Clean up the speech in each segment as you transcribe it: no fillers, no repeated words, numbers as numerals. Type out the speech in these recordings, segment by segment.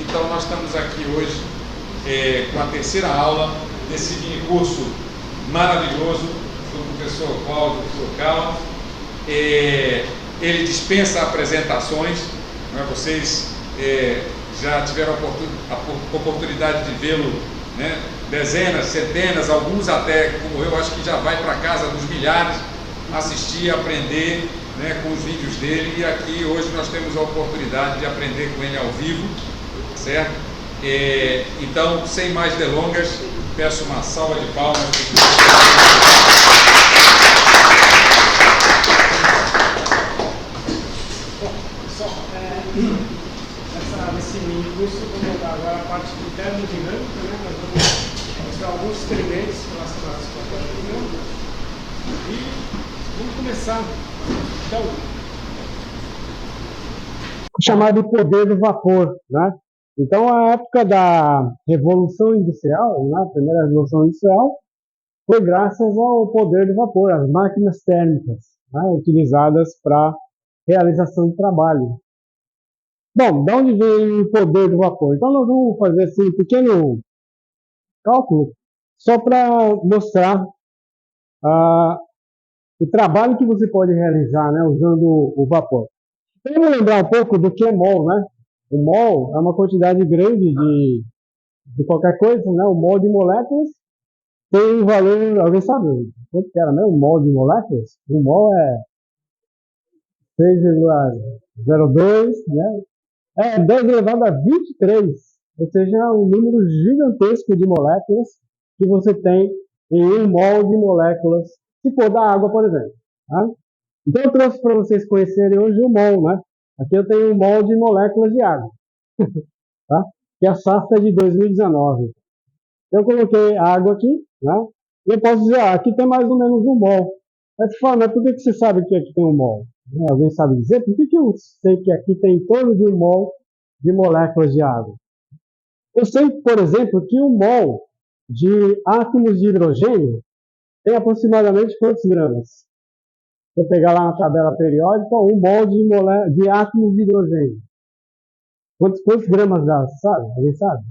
Então nós estamos aqui hoje com a terceira aula desse mini curso maravilhoso do professor Cláudio Furcal. Ele dispensa apresentações, né? Vocês já tiveram a oportunidade de vê-lo, né? Dezenas, centenas, alguns até, como eu, acho que já vai para casa dos milhares, assistir, aprender, né, com os vídeos dele. E aqui hoje nós temos a oportunidade de aprender com ele ao vivo, certo? Então, sem mais delongas, peço uma salva de palmas. Pessoal, nesse mini curso, vamos montar agora a parte de termodinâmica, né? Nós vamos mostrar alguns experimentos relacionados com a termodinâmica. E vamos começar, então, chamado de poder do vapor, né? Então, a época da Revolução Industrial, né, a primeira Revolução Industrial, foi graças ao poder do vapor, as máquinas térmicas, né, utilizadas para realização de trabalho. Bom, de onde vem o poder do vapor? Então, nós vamos fazer assim, um pequeno cálculo, só para mostrar o trabalho que você pode realizar, né, usando o vapor. Então, vamos lembrar um pouco do que é mol, né? O mol é uma quantidade grande de qualquer coisa, né? O mol de moléculas tem um valor, alguém sabe quanto que era, né? O mol de moléculas? O mol é 6,02, né? 10 elevado a 23, ou seja, é um número gigantesco de moléculas que você tem em um mol de moléculas, se for da água, por exemplo. Tá? Então, eu trouxe para vocês conhecerem hoje o mol, né? Aqui eu tenho um mol de moléculas de água, tá? Que é a safra de 2019. Eu coloquei água aqui, né? E eu posso dizer, aqui tem mais ou menos um mol. Mas você fala, mas por que você sabe que aqui tem um mol? Alguém sabe dizer? Por que eu sei que aqui tem em torno de um mol de moléculas de água? Eu sei, por exemplo, que um mol de átomos de hidrogênio tem aproximadamente quantos gramas? Se eu pegar lá na tabela periódica, um mol de átomos de hidrogênio. Quantos gramas dá? Você sabe? Alguém sabe?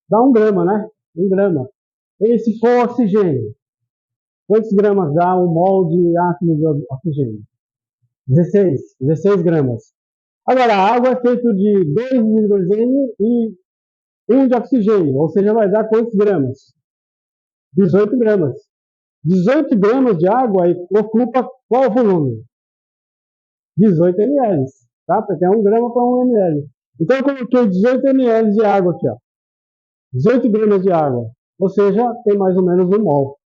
Dá 1 grama, né? 1 grama. E se for oxigênio? Quantos gramas dá um mol de átomos de oxigênio? 16 gramas. Agora, a água é feita de 2 de hidrogênio e 1 de oxigênio, ou seja, vai dar quantos gramas? 18 gramas. 18 gramas de água ocupa qual volume? 18 ml, tá? Porque é 1 grama para 1 ml. Então, eu coloquei 18 ml de água aqui, ó. 18 gramas de água, ou seja, tem mais ou menos 1 mol,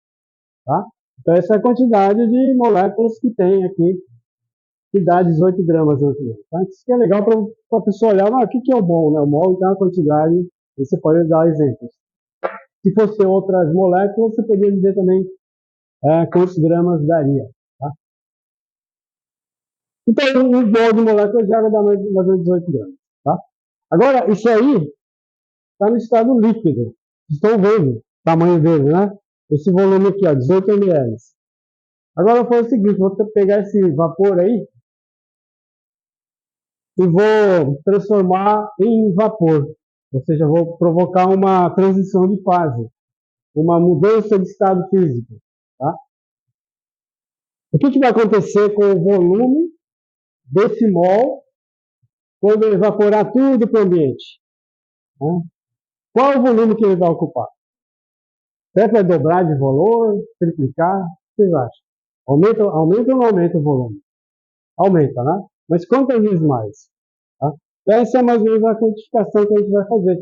tá? Então, essa é a quantidade de moléculas que tem aqui, que dá 18 gramas. Tá? Isso que é legal para a pessoa olhar, o que é o mol, né? O mol, então, é a quantidade, e você pode dar exemplos. Se fosse outras moléculas, você poderia dizer também quantos gramas daria, tá? Então, um mol de moléculas de água dá mais ou menos 18 gramas, tá? Agora, isso aí está no estado líquido. Estão vendo o tamanho dele, né? Esse volume aqui, ó, 18 ml. Agora eu vou fazer o seguinte, vou pegar esse vapor aí e vou transformar em vapor. Ou seja, vou provocar uma transição de fase, uma mudança de estado físico, tá? O que vai acontecer com o volume desse mol quando eu evaporar tudo para o ambiente? Né? Qual é o volume que ele vai ocupar? Será que vai dobrar de valor, triplicar? O que vocês acham? Aumenta ou não aumenta o volume? Aumenta, né? Mas quantas vezes mais? Tá? Essa é mais ou menos a quantificação que a gente vai fazer.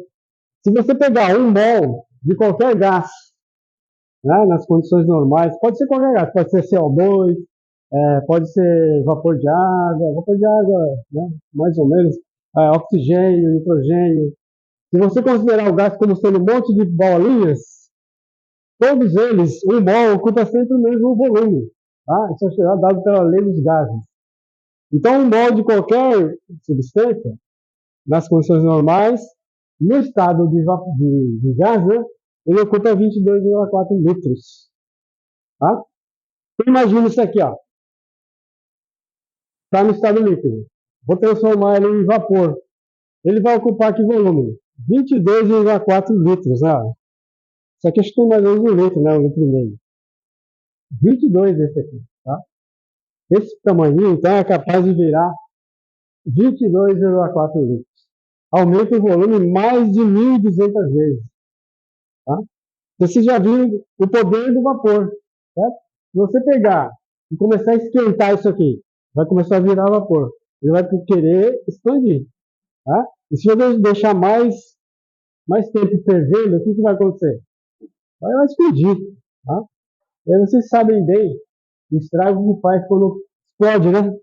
Se você pegar 1 mol de qualquer gás, né, nas condições normais, pode ser qualquer gás, pode ser CO2, pode ser vapor de água, né, mais ou menos, oxigênio, nitrogênio. Se você considerar o gás como sendo um monte de bolinhas, todos eles, 1 mol ocupa sempre o mesmo volume. Tá? Isso é dado pela lei dos gases. Então, 1 mol de qualquer substância, nas condições normais, no estado de gás, né, ele ocupa 22,4 litros. Tá? Então, imagina isso aqui, ó. Está no estado líquido. Vou transformar ele em vapor. ele vai ocupar que volume? 22,4 litros, né? Isso aqui acho que tem mais ou menos 1 litro, né? 1,5 litro. 22 esse aqui, tá? Esse tamanho, então, é capaz de virar 22,4 litros. Aumenta o volume mais de 1.200 vezes, tá? Vocês já viram o poder do vapor, certo? Se você pegar e começar a esquentar isso aqui, vai começar a virar vapor. Ele vai querer expandir, tá? E se eu deixar mais tempo fervendo, o que vai acontecer? Vai explodir, tá? E aí vocês sabem bem o estrago que faz quando explode, né?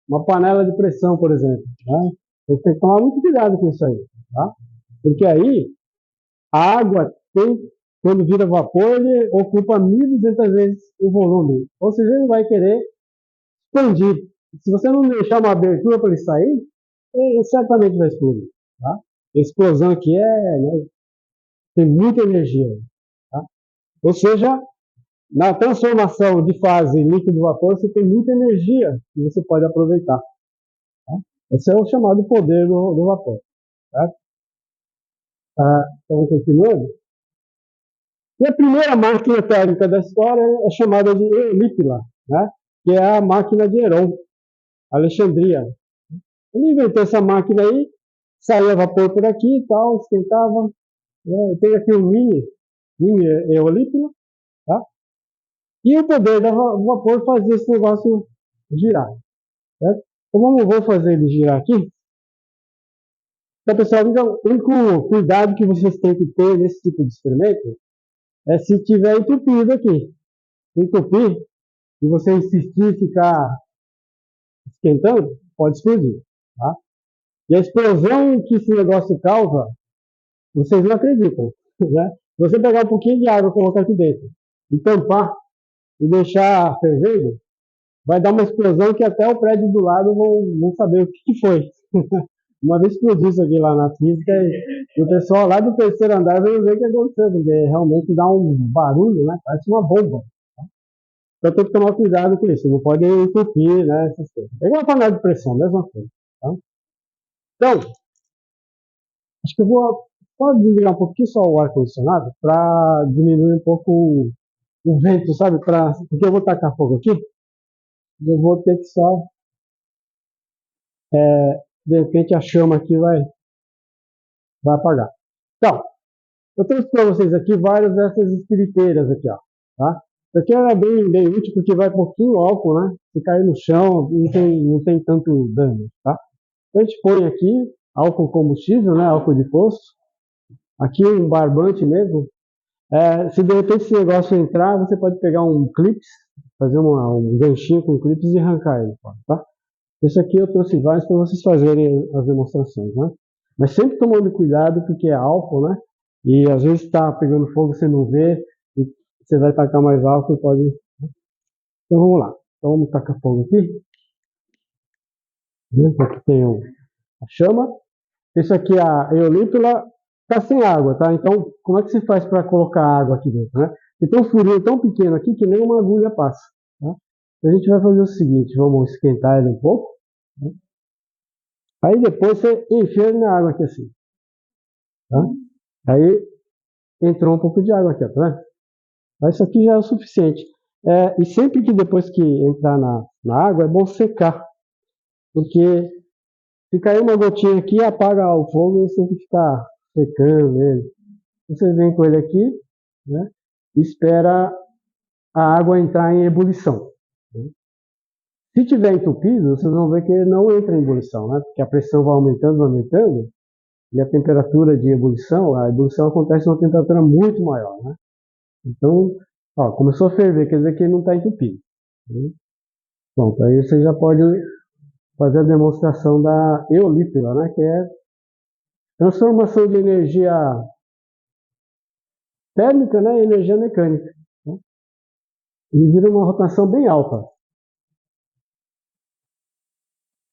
Uma panela de pressão, por exemplo. Né? Você tem que tomar muito cuidado com isso aí, tá? Porque aí a água tem, quando vira vapor, ele ocupa 1.200 vezes o volume. Ou seja, ele vai querer expandir. Se você não deixar uma abertura para ele sair, ele certamente vai explodir, tá? A explosão aqui né, tem muita energia, tá? Ou seja, na transformação de fase líquido-vapor, você tem muita energia que você pode aproveitar. Tá? Esse é o chamado poder do vapor. Tá? Então, continuando. E a primeira máquina térmica da história é chamada de Eolípila, né? Que é a máquina de Heron, Alexandria. Ele inventou essa máquina aí, saía vapor por aqui e tal, esquentava. Né? Tem aqui um mini Eolípila, tá? E o poder do vapor fazia esse negócio girar. Certo? Então, vou fazer ele girar aqui. Então, pessoal, o único cuidado que vocês têm que ter nesse tipo de experimento é se tiver entupido aqui. Se entupir, e você insistir em ficar esquentando, pode explodir. Tá? E a explosão que esse negócio causa, vocês não acreditam. Né? Se você pegar um pouquinho de água e colocar aqui dentro, e tampar, e deixar fervendo, vai dar uma explosão que até o prédio do lado vão saber o que foi. Uma vez explodiu isso aqui lá na física e o pessoal lá do terceiro andar veio ver o que aconteceu, porque realmente dá um barulho, né? Parece uma bomba. Então tem que tomar cuidado com isso, não pode entupir, né? Essas coisas. É igual a panela de pressão, mesma coisa. Tá? Então, acho que eu pode desligar um pouquinho só o ar-condicionado para diminuir um pouco o vento, sabe? Porque eu vou tacar fogo aqui, eu vou ter que só de repente a chama aqui vai apagar. Então, eu trouxe para vocês aqui várias dessas espiriteiras aqui, ó, tá? Isso aqui é bem útil porque vai pouquinho álcool, né? Se cair no chão, não tem tanto dano, tá? Então a gente põe aqui álcool combustível, né? Álcool de poço. Aqui um barbante mesmo. Se de repente esse negócio entrar, você pode pegar um clips, fazer um ganchinho com clips e arrancar ele, tá? Esse aqui eu trouxe vários para vocês fazerem as demonstrações, né? Mas sempre tomando cuidado porque é álcool, né? E às vezes está pegando fogo, você não vê, e você vai tacar mais álcool e pode... Então vamos lá. Então vamos tacar fogo aqui. Aqui tem a chama. Esse aqui é a eolípila, está sem água, tá? Então como é que se faz para colocar água aqui dentro, né? Tem um furinho tão pequeno aqui que nem uma agulha passa, tá? Então a gente vai fazer o seguinte, vamos esquentar ele um pouco, né? Aí depois você enfia na água aqui assim, tá? Aí entrou um pouco de água aqui, tá vendo? Mas isso aqui já é o suficiente. E sempre que depois que entrar na água, é bom secar. Porque se cair uma gotinha aqui, apaga o fogo e você tem que ficar secando ele. Você vem com ele aqui, né? E espera a água entrar em ebulição. Né? Se tiver entupido, vocês vão ver que ele não entra em ebulição, né? Porque a pressão vai aumentando, e a temperatura de ebulição, a ebulição acontece numa temperatura muito maior, né? Então, ó, começou a ferver, quer dizer que ele não está entupido. Né? Pronto, aí você já pode fazer a demonstração da eolípila, né? Que é transformação de energia térmica, né? Em energia mecânica. Né? Ele vira uma rotação bem alta.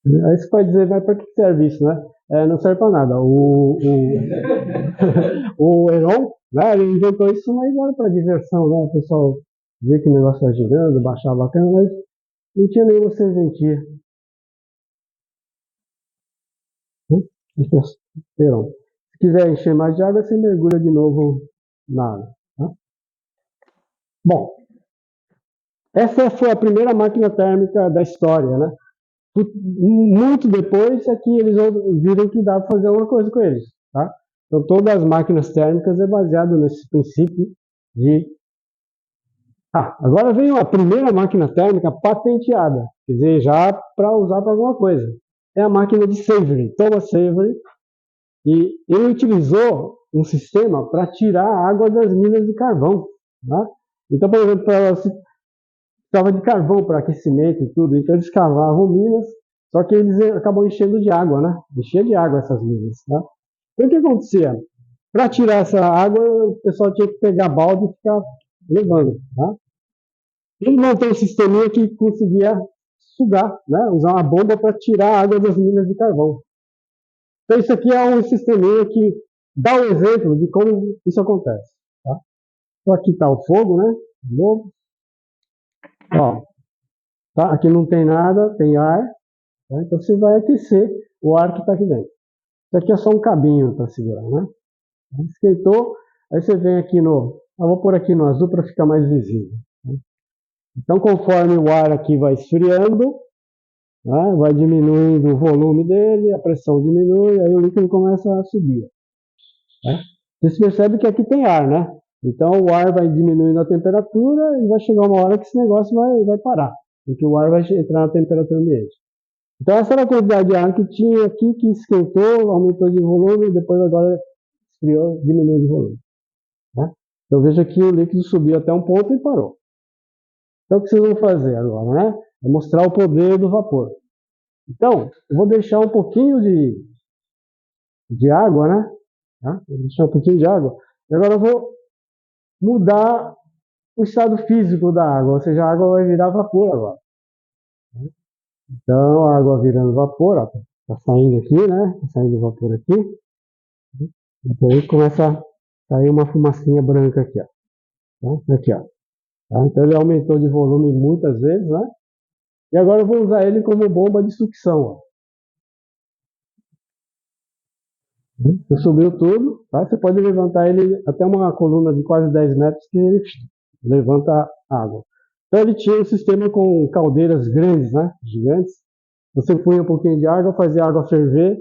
Aí você pode dizer, mas para que serve isso, né? Não serve para nada. O Heron, né, ele inventou isso, mas era para diversão, né? O pessoal vê que o negócio está girando, baixar bacana, mas não tinha nenhuma serventia. Perdão. Se quiser encher mais de água, você mergulha de novo na água. Tá? Bom, essa foi a primeira máquina térmica da história, né? Muito depois é que eles viram que dá para fazer alguma coisa com eles, tá? Então todas as máquinas térmicas é baseado nesse princípio de... agora vem a primeira máquina térmica patenteada, quer dizer, já para usar para alguma coisa. É a máquina de Savery, Thomas Savery, e ele utilizou um sistema para tirar a água das minas de carvão, tá? Então, por exemplo, precisava de carvão para aquecimento e tudo, então eles cavavam minas, só que eles acabam enchendo de água, né? Enchia de água essas minas, tá? Então o que acontecia? Para tirar essa água, o pessoal tinha que pegar balde e ficar levando, tá? Ele montou um sisteminha que conseguia sugar, né? Usar uma bomba para tirar a água das minas de carvão. Então isso aqui é um sisteminha que dá um exemplo de como isso acontece, tá? Então aqui está o fogo, né? De novo. Ó, tá? Aqui não tem nada, tem ar. Tá? Então você vai aquecer o ar que está aqui dentro. Isso aqui é só um cabinho para segurar, né? Esquentou, aí você vem aqui no... Eu vou pôr aqui no azul para ficar mais visível. Né? Então conforme o ar aqui vai esfriando, né, vai diminuindo o volume dele, a pressão diminui, aí o líquido começa a subir. Né? Você percebe que aqui tem ar, né? Então o ar vai diminuindo a temperatura e vai chegar uma hora que esse negócio vai parar, porque o ar vai entrar na temperatura ambiente. Então essa era a quantidade de ar que tinha aqui, que esquentou, aumentou de volume, e depois agora esfriou, diminuiu de volume. Né? Então veja que o líquido subiu até um ponto e parou. Então o que vocês vão fazer agora, né? É mostrar o poder do vapor. Então, eu vou deixar um pouquinho de água, né? Tá? Vou deixar um pouquinho de água. E agora eu vou mudar o estado físico da água, ou seja, a água vai virar vapor agora. Então, a água virando vapor, ó, tá saindo aqui, né? Tá saindo vapor aqui. Depois começa a sair uma fumacinha branca aqui, ó. Tá? Aqui, ó. Tá? Então ele aumentou de volume muitas vezes, né? E agora eu vou usar ele como bomba de sucção, ó. Você subiu tudo, tá? Você pode levantar ele até uma coluna de quase 10 metros que ele levanta a água. Então ele tinha um sistema com caldeiras grandes, né? Gigantes. Você punha um pouquinho de água, fazia a água ferver,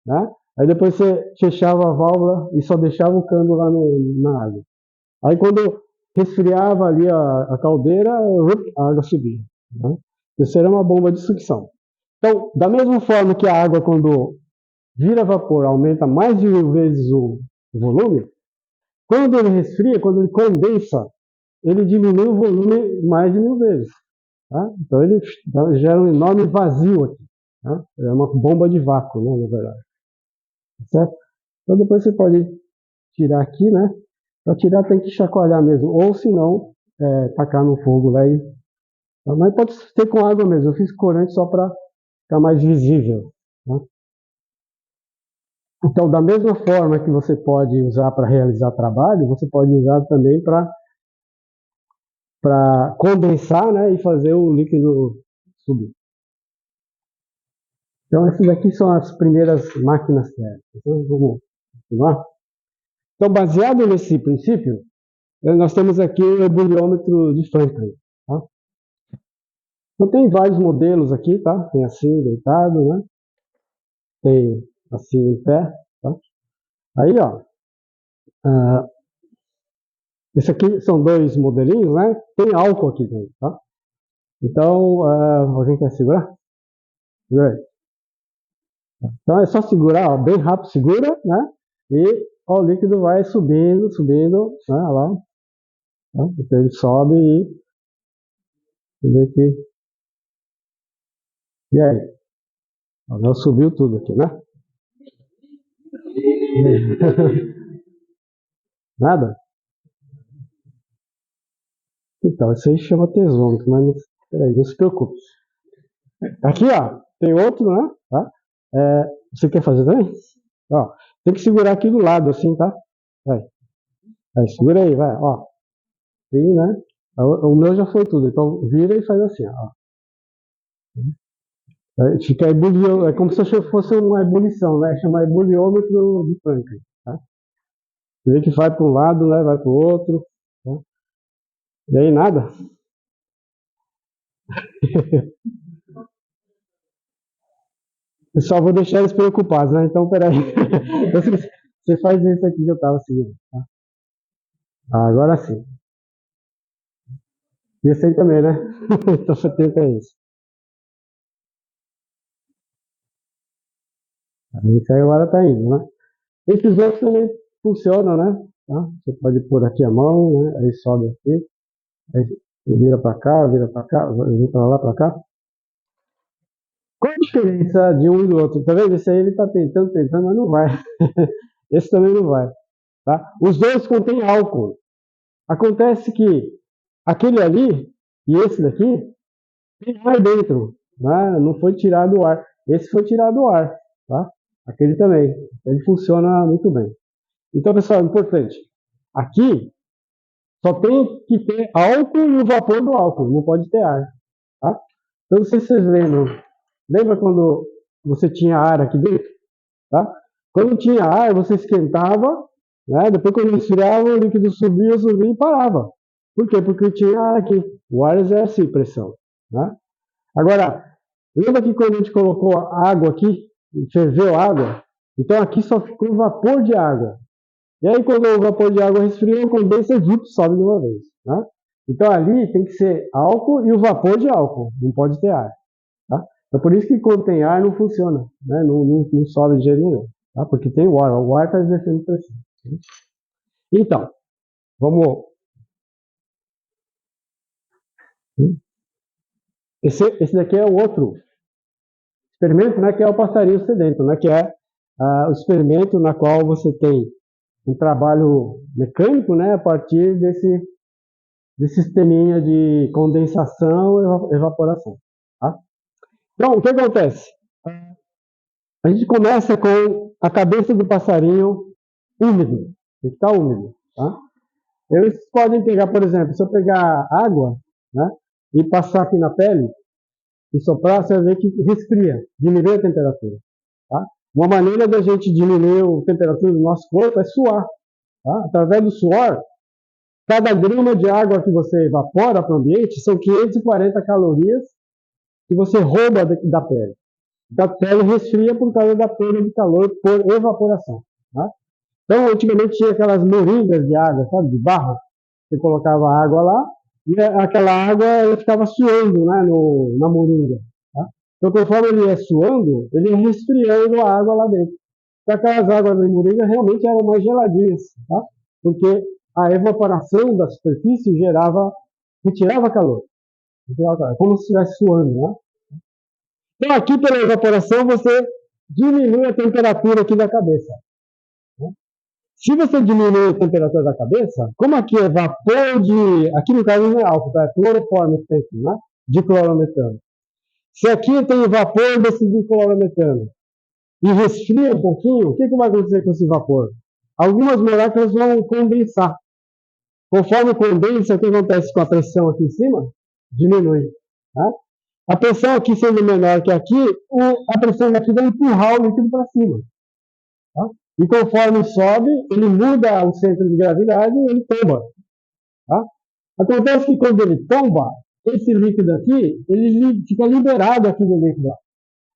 né? Aí depois você fechava a válvula e só deixava o cano lá na água. Aí quando resfriava ali a caldeira, a água subia. Né? Isso era uma bomba de sucção. Então, da mesma forma que a água, quando vira vapor, aumenta mais de 1000 vezes o volume, quando ele resfria, quando ele condensa, ele diminui o volume mais de 1000 vezes. Tá? Então ele gera um enorme vazio aqui. Tá? É uma bomba de vácuo, né, na verdade. Certo? Então depois você pode tirar aqui, né? Para tirar tem que chacoalhar mesmo, ou se não, tacar no fogo lá e... Mas pode ser com água mesmo, eu fiz corante só para ficar mais visível. Né? Então, da mesma forma que você pode usar para realizar trabalho, você pode usar também para condensar, né, e fazer o líquido subir. Então, essas aqui são as primeiras máquinas térmicas. Então, vamos continuar. Então, baseado nesse princípio, nós temos aqui o ebuliômetro de Franklin. Tá? Então, tem vários modelos aqui, tá? Tem assim, deitado, né? Tem assim, em pé, tá? Aí, ó, esse aqui são dois modelinhos, né? Tem álcool aqui dentro, tá? Então, alguém quer segurar? Segura aí. Então é só segurar, ó, bem rápido, segura, né? E ó, o líquido vai subindo, subindo, né? Olha lá. Tá? Então ele sobe e vê aqui. E aí? Agora subiu tudo aqui, né? Nada? Então, isso aí chama tesômetro, mas não, peraí, não se preocupe. Aqui, ó, tem outro, né? Tá? Você quer fazer também? Ó, tem que segurar aqui do lado, assim, tá? Vai. Vai, segura aí, vai, ó. Sim, né? O meu já foi tudo, então vira e faz assim, ó. Fica é como se fosse uma ebulição, né? Chama ebuliômetro de Franklin. Tá? Você vê que vai para um lado, né? Vai para o outro. Tá? E aí nada. Pessoal, vou deixar eles preocupados, né? Então, peraí. Você faz isso aqui que eu estava seguindo. Tá? Agora sim. E esse aí também, né? Então você tenta isso. Isso aí agora tá indo, né? Esses outros também funcionam, né? Tá? Você pode pôr aqui a mão, né? Aí sobe aqui, aí vira para cá, vira para cá, vira para lá, para cá. Qual a diferença de um e do outro? Tá vendo? Esse aí ele tá tentando, mas não vai. Esse também não vai. Tá? Os dois contêm álcool. Acontece que aquele ali e esse daqui tem ar dentro. Né? Não foi tirado o ar. Esse foi tirado o ar. Tá? Aquele também. Ele funciona muito bem. Então, pessoal, é importante. Aqui só tem que ter álcool e o vapor do álcool. Não pode ter ar. Tá? Então, não sei se vocês lembram. Lembra quando você tinha ar aqui dentro? Tá? Quando tinha ar, você esquentava, né? Depois quando esfriava, o líquido subia e parava. Por quê? Porque tinha ar aqui. O ar exerce pressão. Né? Agora, lembra que quando a gente colocou água aqui, ferveu água, então aqui só ficou vapor de água. E aí quando o vapor de água resfria, condensa e sobe de uma vez. Né? Então ali tem que ser álcool e o vapor de álcool, não pode ter ar. Tá? Então por isso que quando tem ar não funciona, né? Não sobe de jeito nenhum. Tá? Porque tem o ar está exercendo pressão. Então, vamos. Esse daqui é o outro experimento, né, que é o passarinho sedento, né, que é o experimento na qual você tem um trabalho mecânico, né, a partir desse sisteminha de condensação e evaporação. Tá? Então, o que acontece? A gente começa com a cabeça do passarinho úmido, tem que estar úmido. Tá? Eles podem pegar, por exemplo, se eu pegar água, né, e passar aqui na pele, e soprar, você vai ver que resfria, diminui a temperatura. Tá? Uma maneira da gente diminuir a temperatura do nosso corpo é suar. Tá? Através do suor, cada grama de água que você evapora para o ambiente são 540 calorias que você rouba da pele. Então, a pele resfria por causa da perda de calor por evaporação. Tá? Então, antigamente tinha aquelas moringas de água, sabe, de barro. Você colocava água lá e aquela água ela ficava suando, né, na moringa. Tá? Então, conforme ele ia suando, ele ia resfriando a água lá dentro. Então, aquelas águas da moringa realmente eram mais geladinhas, tá? Porque a evaporação da superfície retirava calor. Como se estivesse suando, né? Então, aqui pela evaporação, você diminui a temperatura aqui da cabeça. Né? Se você diminui a temperatura da cabeça, como aqui é vapor de... Aqui no caso não é álcool, tá? É cloroforme que tem aqui, né? Diclorometano. Se aqui tem vapor desse diclorometano e resfria um pouquinho, o que vai acontecer com esse vapor? Algumas moléculas vão condensar. Conforme condensa, o que acontece com a pressão aqui em cima? Diminui. Tá? A pressão aqui sendo menor que aqui, a pressão aqui vai empurrar o líquido para cima. Tá? E conforme sobe, ele muda o centro de gravidade e ele tomba. Tá? Acontece que quando ele tomba, esse líquido aqui, ele fica liberado aqui do líquido.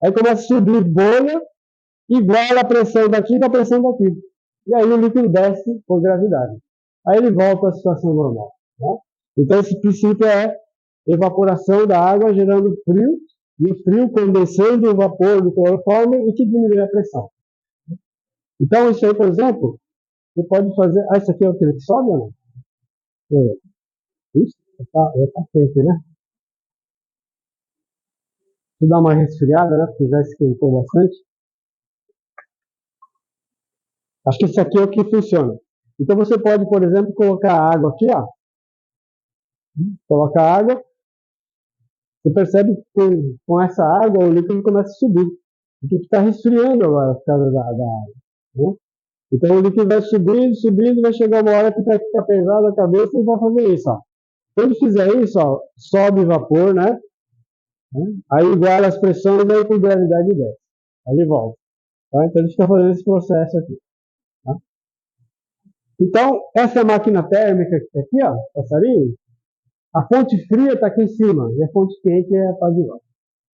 Aí começa a subir bolha, igual a pressão daqui com a pressão daqui. E aí o líquido desce por gravidade. Aí ele volta à situação normal. Né? Então esse princípio é evaporação da água gerando frio, e o frio condensando o vapor do cloroforme e que diminui a pressão. Então isso aí, por exemplo, você pode fazer... isso aqui é aquele que sobe ou não? Isso, está feito, né? Vou dar uma resfriada, né? Porque já esquentou bastante. Acho que esse aqui é o que funciona. Então você pode, por exemplo, colocar água aqui, ó. Coloca água. Você percebe que com essa água o líquido começa a subir. Porque está resfriando agora por causa da água. Né? Então o líquido vai subindo, vai chegar uma hora que vai ficar pesado a cabeça e vai fazer isso. Ó. Quando fizer isso, ó, sobe vapor, né? Né? Aí iguala as pressões e a equilibriabilidade desce. Aí ele volta. Tá? Então ele fica fazendo esse processo aqui. Tá? Então, essa máquina térmica que está aqui, ó, passarinho, a fonte fria está aqui em cima e a fonte quente é a parte de lá.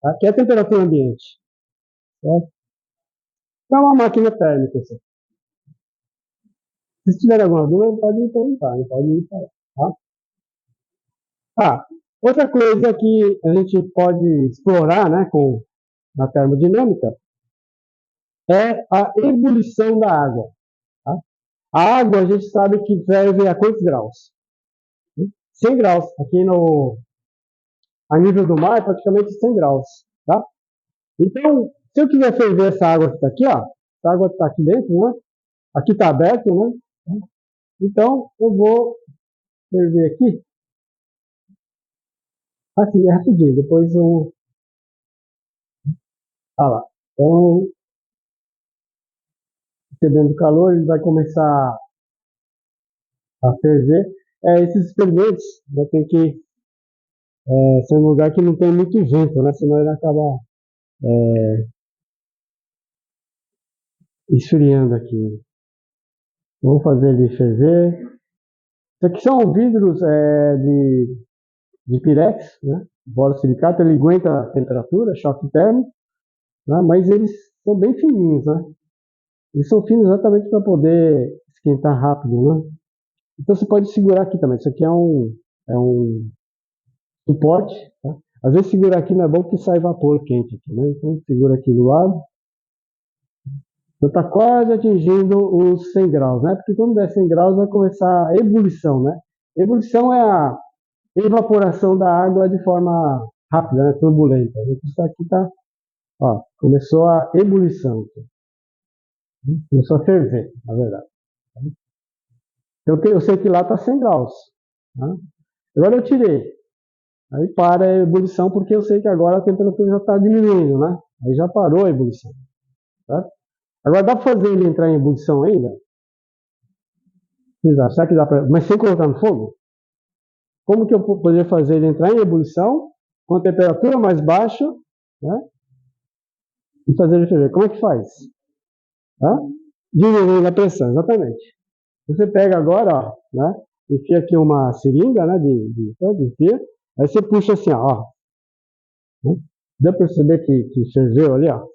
Tá? Que é a temperatura ambiente. Certo? Então é uma máquina térmica. Assim. Se tiver alguma dúvida, pode me perguntar, pode me falar. Tá? Ah, outra coisa que a gente pode explorar, né, na termodinâmica é a ebulição da água. Tá? A água a gente sabe que ferve a quantos graus? 100 graus. Aqui a nível do mar, praticamente 100 graus. Tá? Então, se eu quiser ferver essa água que está aqui, ó, essa água está aqui dentro, né? Aqui está aberto, né? Então, eu vou ferver aqui. Assim, é rapidinho. Depois eu... Ah lá. Então, recebendo calor, ele vai começar a ferver. Esses experimentos vai ter que ser um lugar que não tem muito vento, né? Senão ele acaba esfriando aqui. Vamos fazer ele ferver. Isso aqui são vidros de pirex, né? Borosilicato, ele aguenta a temperatura, choque térmico, né? Mas eles são bem fininhos, né? Eles são finos exatamente para poder esquentar rápido, né? Então você pode segurar aqui também. Isso aqui é um suporte, tá? Às vezes segurar aqui não é bom porque sai vapor quente aqui, né? Então segura aqui do lado. Então está quase atingindo os 100 graus, né? Porque quando der 100 graus vai começar a ebulição, né? Ebulição é a evaporação da água de forma rápida, né? Turbulenta. Isso aqui está, ó, começou a ebulição. Começou a ferver, na verdade. Eu sei que lá está 100 graus. Né? Agora eu tirei. Aí para a ebulição, porque eu sei que agora a temperatura já está diminuindo, né? Aí já parou a ebulição. Certo? Agora dá para fazer ele entrar em ebulição ainda? Será que dá para... Mas sem colocar no fogo? Como que eu poderia fazer ele entrar em ebulição com a temperatura mais baixa, né? E fazer ele ferver? Como é que faz? Tá? Diminuindo a pressão, exatamente. Você pega agora, ó, né? Enfia aqui uma seringa, né? De fio. Aí você puxa assim, ó. Dá para perceber que ferveu ali, ó.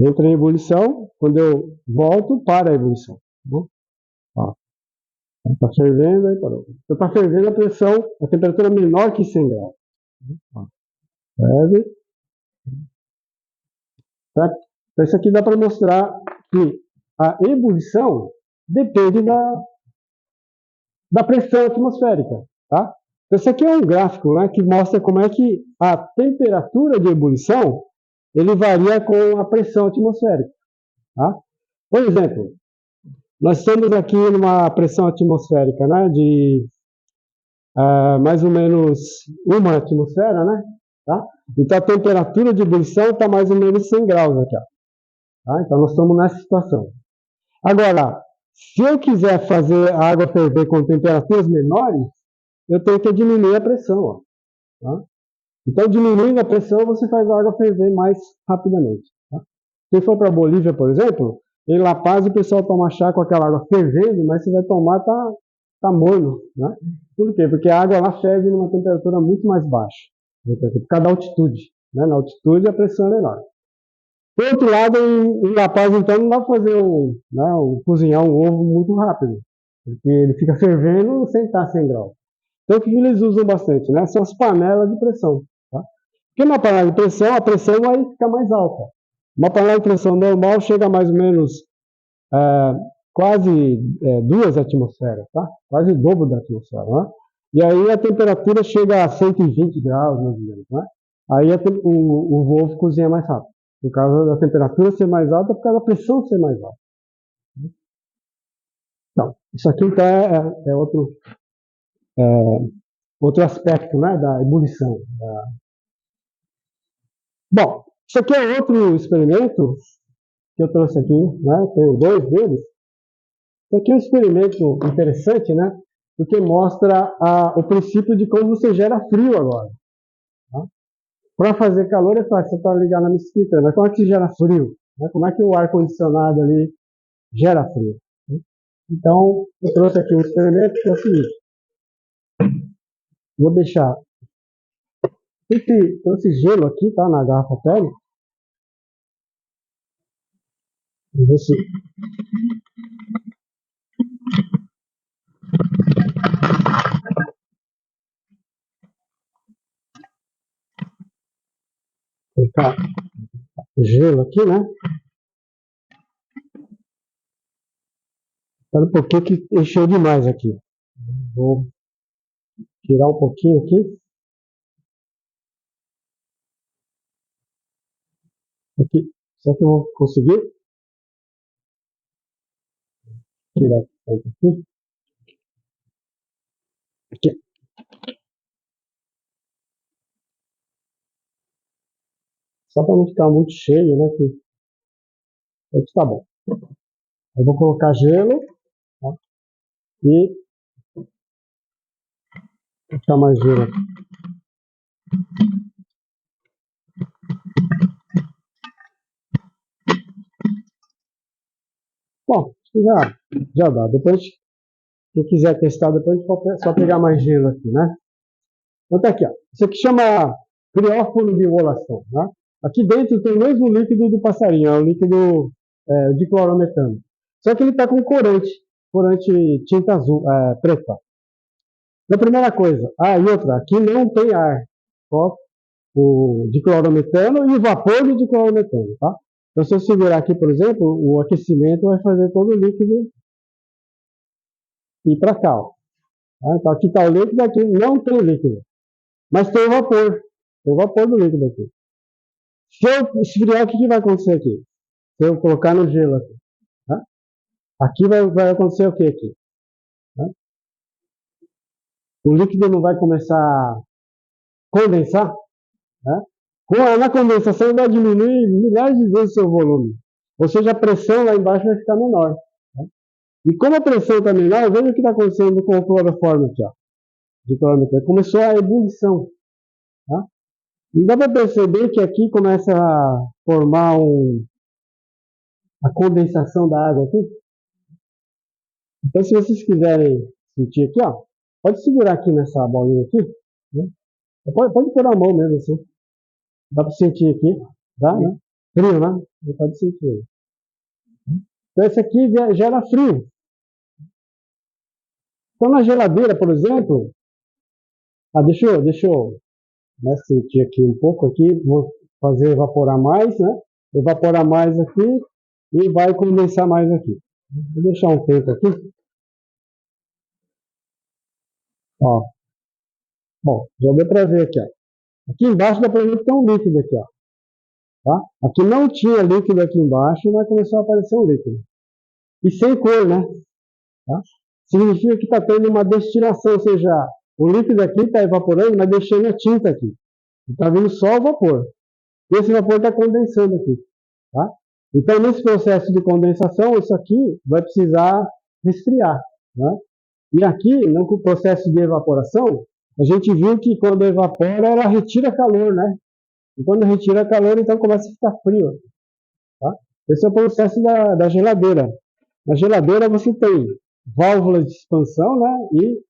Entra em ebulição. Quando eu volto, para a ebulição. Ó. Está fervendo, aí parou. Então está fervendo a pressão, a temperatura menor que 100 graus. Ferve. Tá? Então isso aqui dá para mostrar que a ebulição depende da pressão atmosférica. Tá? Então esse aqui é um gráfico, né, que mostra como é que a temperatura de ebulição ele varia com a pressão atmosférica. Tá? Por exemplo, nós estamos aqui numa pressão atmosférica, né, de mais ou menos uma atmosfera, né? Tá? Então a temperatura de ebulição está mais ou menos 100 graus aqui. Ó. Tá? Então nós estamos nessa situação. Agora, se eu quiser fazer a água ferver com temperaturas menores, eu tenho que diminuir a pressão. Ó. Tá? Então, diminuindo a pressão, você faz a água ferver mais rapidamente. Tá? Quem for para a Bolívia, por exemplo, em La Paz o pessoal toma chá com aquela água fervendo, mas você vai tomar, tá morno. Né? Por quê? Porque a água lá ferve numa temperatura muito mais baixa. Por causa da altitude. Né? Na altitude a pressão é menor. Por outro lado, em La Paz, então, não dá para fazer cozinhar um ovo muito rápido. Porque ele fica fervendo sem estar 100 graus. Então, o que eles usam bastante? Né? São as panelas de pressão. Tá? Porque na panela de pressão, a pressão vai ficar mais alta. Uma panela de pressão normal chega a mais ou menos quase 2 atmosferas. Tá? Quase o dobro da atmosfera. Né? E aí a temperatura chega a 120 graus, mais ou menos. Né? Aí o ovo cozinha mais rápido. Por causa da temperatura ser mais alta, por causa da pressão ser mais alta. Então, isso aqui então, é outro aspecto, né, da ebulição. Bom, isso aqui é outro experimento que eu trouxe aqui, né, tenho 2 deles. Isso aqui é um experimento interessante, né, porque mostra o princípio de como você gera frio agora. Para fazer calor é fácil, você está ligado na mesquita, mas como é que gera frio? Né? Como é que o ar-condicionado ali gera frio? Né? Então, eu trouxe aqui um experimento que é o seguinte, vou deixar esse gelo aqui, tá, na garrafa térmica, vou ver se colocar gelo aqui, né? Espera um pouquinho que encheu demais aqui. Vou tirar um pouquinho aqui. Aqui. Será que eu vou conseguir tirar aqui? Aqui. Só para não ficar muito cheio, né? Aqui tá bom. Eu vou colocar gelo, tá? E botar mais gelo aqui. Bom, já dá. Depois, quem quiser testar, depois é só pegar mais gelo aqui, né? Então tá aqui, ó. Isso aqui chama criófilo de ovulação, né? Aqui dentro tem o mesmo líquido do passarinho, é o líquido de clorometano. Só que ele está com corante tinta azul, preta. A primeira coisa, e outra, aqui não tem ar, só o diclorometano e o vapor do diclorometano, tá? Então, se eu segurar aqui, por exemplo, o aquecimento vai fazer todo o líquido ir para cá, ó. Tá? Então, aqui está o líquido, aqui não tem líquido, mas tem o vapor do líquido aqui. Se eu esfriar, o que vai acontecer aqui? Se eu colocar no gelo aqui, tá? Aqui vai acontecer o que aqui? Tá? O líquido não vai começar a condensar, né? Na condensação vai diminuir milhares de vezes o seu volume. Ou seja, a pressão lá embaixo vai ficar menor. Né? E como a pressão está menor, veja o que está acontecendo com o cloroformo aqui. Ó, de clorometano. Começou a ebulição. Tá? E dá para perceber que aqui começa a formar a condensação da água aqui. Então, se vocês quiserem sentir aqui, ó, pode segurar aqui nessa bolinha aqui. Né? Pode pôr a mão mesmo assim. Dá para sentir aqui. Dá, né? Frio, né? Você pode sentir. Então, esse aqui gera frio. Então, na geladeira, por exemplo, deixa eu sentir aqui um pouco aqui, vou fazer evaporar mais, né? Evaporar mais aqui e vai condensar mais aqui. Vou deixar um tempo aqui. Ó. Bom, já deu para ver aqui, ó. Aqui embaixo dá para ver que tem um líquido aqui, ó. Tá? Aqui não tinha líquido aqui embaixo, mas começou a aparecer um líquido. E sem cor, né? Tá? Significa que está tendo uma destilação, ou seja, o líquido aqui está evaporando, mas deixando a tinta aqui. Está vindo só o vapor. E esse vapor está condensando aqui. Tá? Então, nesse processo de condensação, isso aqui vai precisar resfriar. Né? E aqui, no processo de evaporação, a gente viu que quando evapora, ela retira calor, né? E quando retira calor, então começa a ficar frio. Tá? Esse é o processo da geladeira. Na geladeira você tem válvulas de expansão, né? E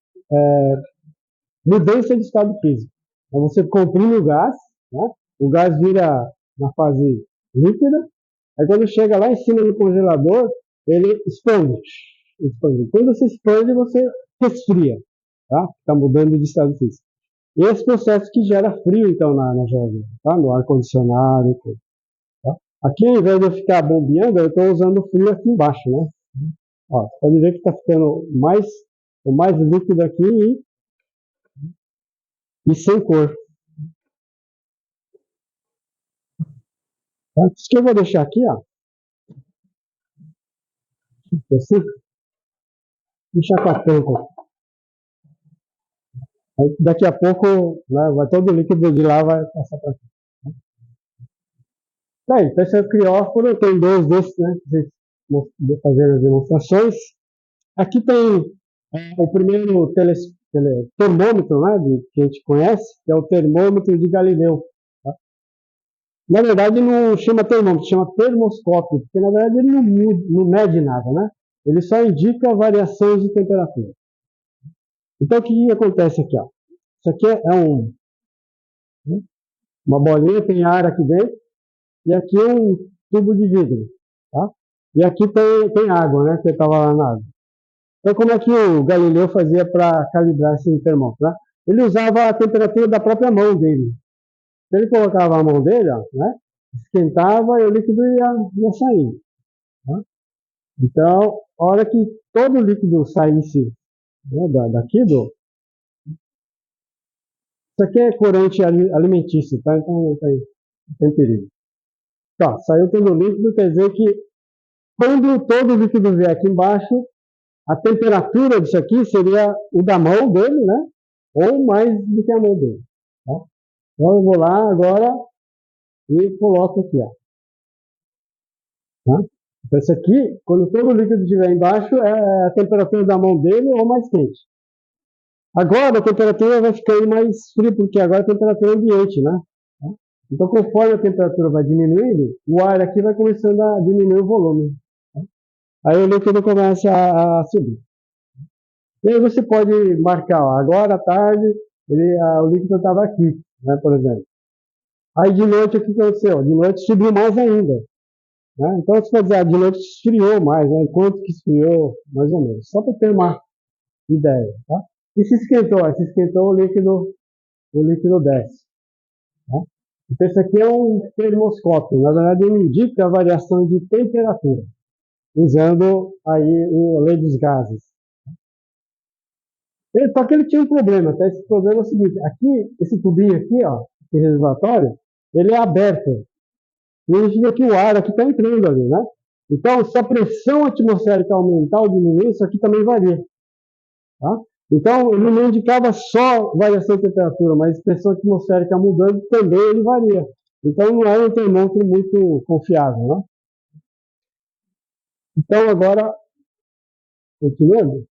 mudança de estado físico. Então você comprime o gás, né? O gás vira na fase líquida, aí quando chega lá em cima do congelador, ele expande. Quando você expande, você resfria, tá? Está mudando de estado físico. E esse processo que gera frio, então, na geladeira, tá? No ar-condicionado e tudo. Tá? Aqui, ao invés de eu ficar bombeando, eu estou usando frio aqui embaixo, né? Ó, você pode ver que está ficando o mais líquido aqui e sem cor. Tá? Isso que eu vou deixar aqui, ó. Assim, deixar com a tampa. Aí, daqui a pouco, né, todo o líquido de lá vai passar para aqui. Bem, então esse é o crióforo, tem dois desses, né? Vou fazer as demonstrações. Aqui tem o primeiro termômetro, né, que a gente conhece, que é o termômetro de Galileu. Tá? Na verdade, não chama termômetro, chama termoscópio, porque na verdade ele não mede nada, né? Ele só indica variações de temperatura. Então, o que acontece aqui? Ó? Isso aqui é uma bolinha, tem ar aqui dentro, e aqui é um tubo de vidro, tá? E aqui tem água, né? Que estava lá na água. Então, como é que o Galileu fazia para calibrar esse termômetro? Né? Ele usava a temperatura da própria mão dele. Então, ele colocava a mão dele, ó, né? Esquentava e o líquido ia saindo. Tá? Então, a hora que todo o líquido saísse, né, daqui isso aqui é corante alimentício, tá? Então não tem perigo. Tá, saiu todo o líquido, quer dizer que quando todo o líquido vier aqui embaixo, a temperatura disso aqui seria o da mão dele, né? Ou mais do que a mão dele. Tá? Então eu vou lá agora e coloco aqui, ó. Tá? Então isso aqui, quando todo o líquido estiver embaixo, é a temperatura da mão dele ou mais quente. Agora a temperatura vai ficando mais fria, porque agora a temperatura ambiente, né? Então, conforme a temperatura vai diminuindo, o ar aqui vai começando a diminuir o volume. Aí o líquido começa a subir. E aí você pode marcar, ó, agora à tarde, o líquido estava aqui, né, por exemplo. Aí de noite o que aconteceu? De noite subiu mais ainda. Né? Então você pode dizer, de noite esfriou mais, né? Quanto que esfriou, mais ou menos. Só para ter uma ideia. Tá? E se esquentou? Se esquentou, o líquido desce. Tá? Então esse aqui é um termoscópio. Na verdade ele indica a variação de temperatura, usando aí a lei dos gases. Só que ele tinha um problema, tá? Esse problema é o seguinte, aqui, esse tubinho aqui, ó, esse reservatório, ele é aberto. Significa que o ar aqui está entrando ali, né? Então, se a pressão atmosférica aumentar ou diminuir, isso aqui também varia. Tá? Então, ele não indicava só variação de temperatura, mas pressão atmosférica mudando também ele varia. Então, não é um termômetro muito confiável, né? Então, agora, continuando,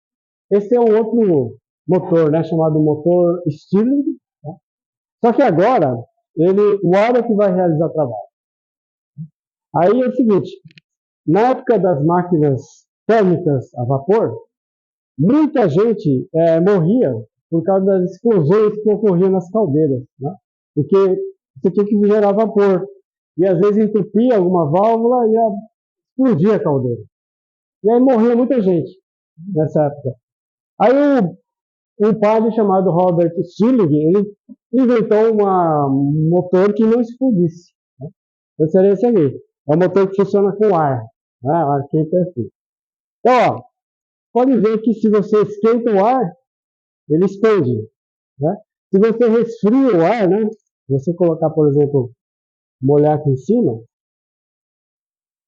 esse é um outro motor, né, chamado motor Stirling. Tá? Só que agora, o ar é que vai realizar o trabalho. Aí é o seguinte, na época das máquinas térmicas a vapor, muita gente morria por causa das explosões que ocorriam nas caldeiras, né? Porque você tinha que gerar vapor. E às vezes entupia alguma válvula e explodia a caldeira. E aí morria muita gente nessa época. Aí um padre chamado Robert Stirling, ele inventou um motor que não explodisse. Né? Então seria esse aqui. É um motor que funciona com ar. Né? Ar quente é assim. Então, ó, pode ver que se você esquenta o ar, ele expande. Né? Se você resfria o ar, né? Se você colocar, por exemplo, molhar aqui em cima,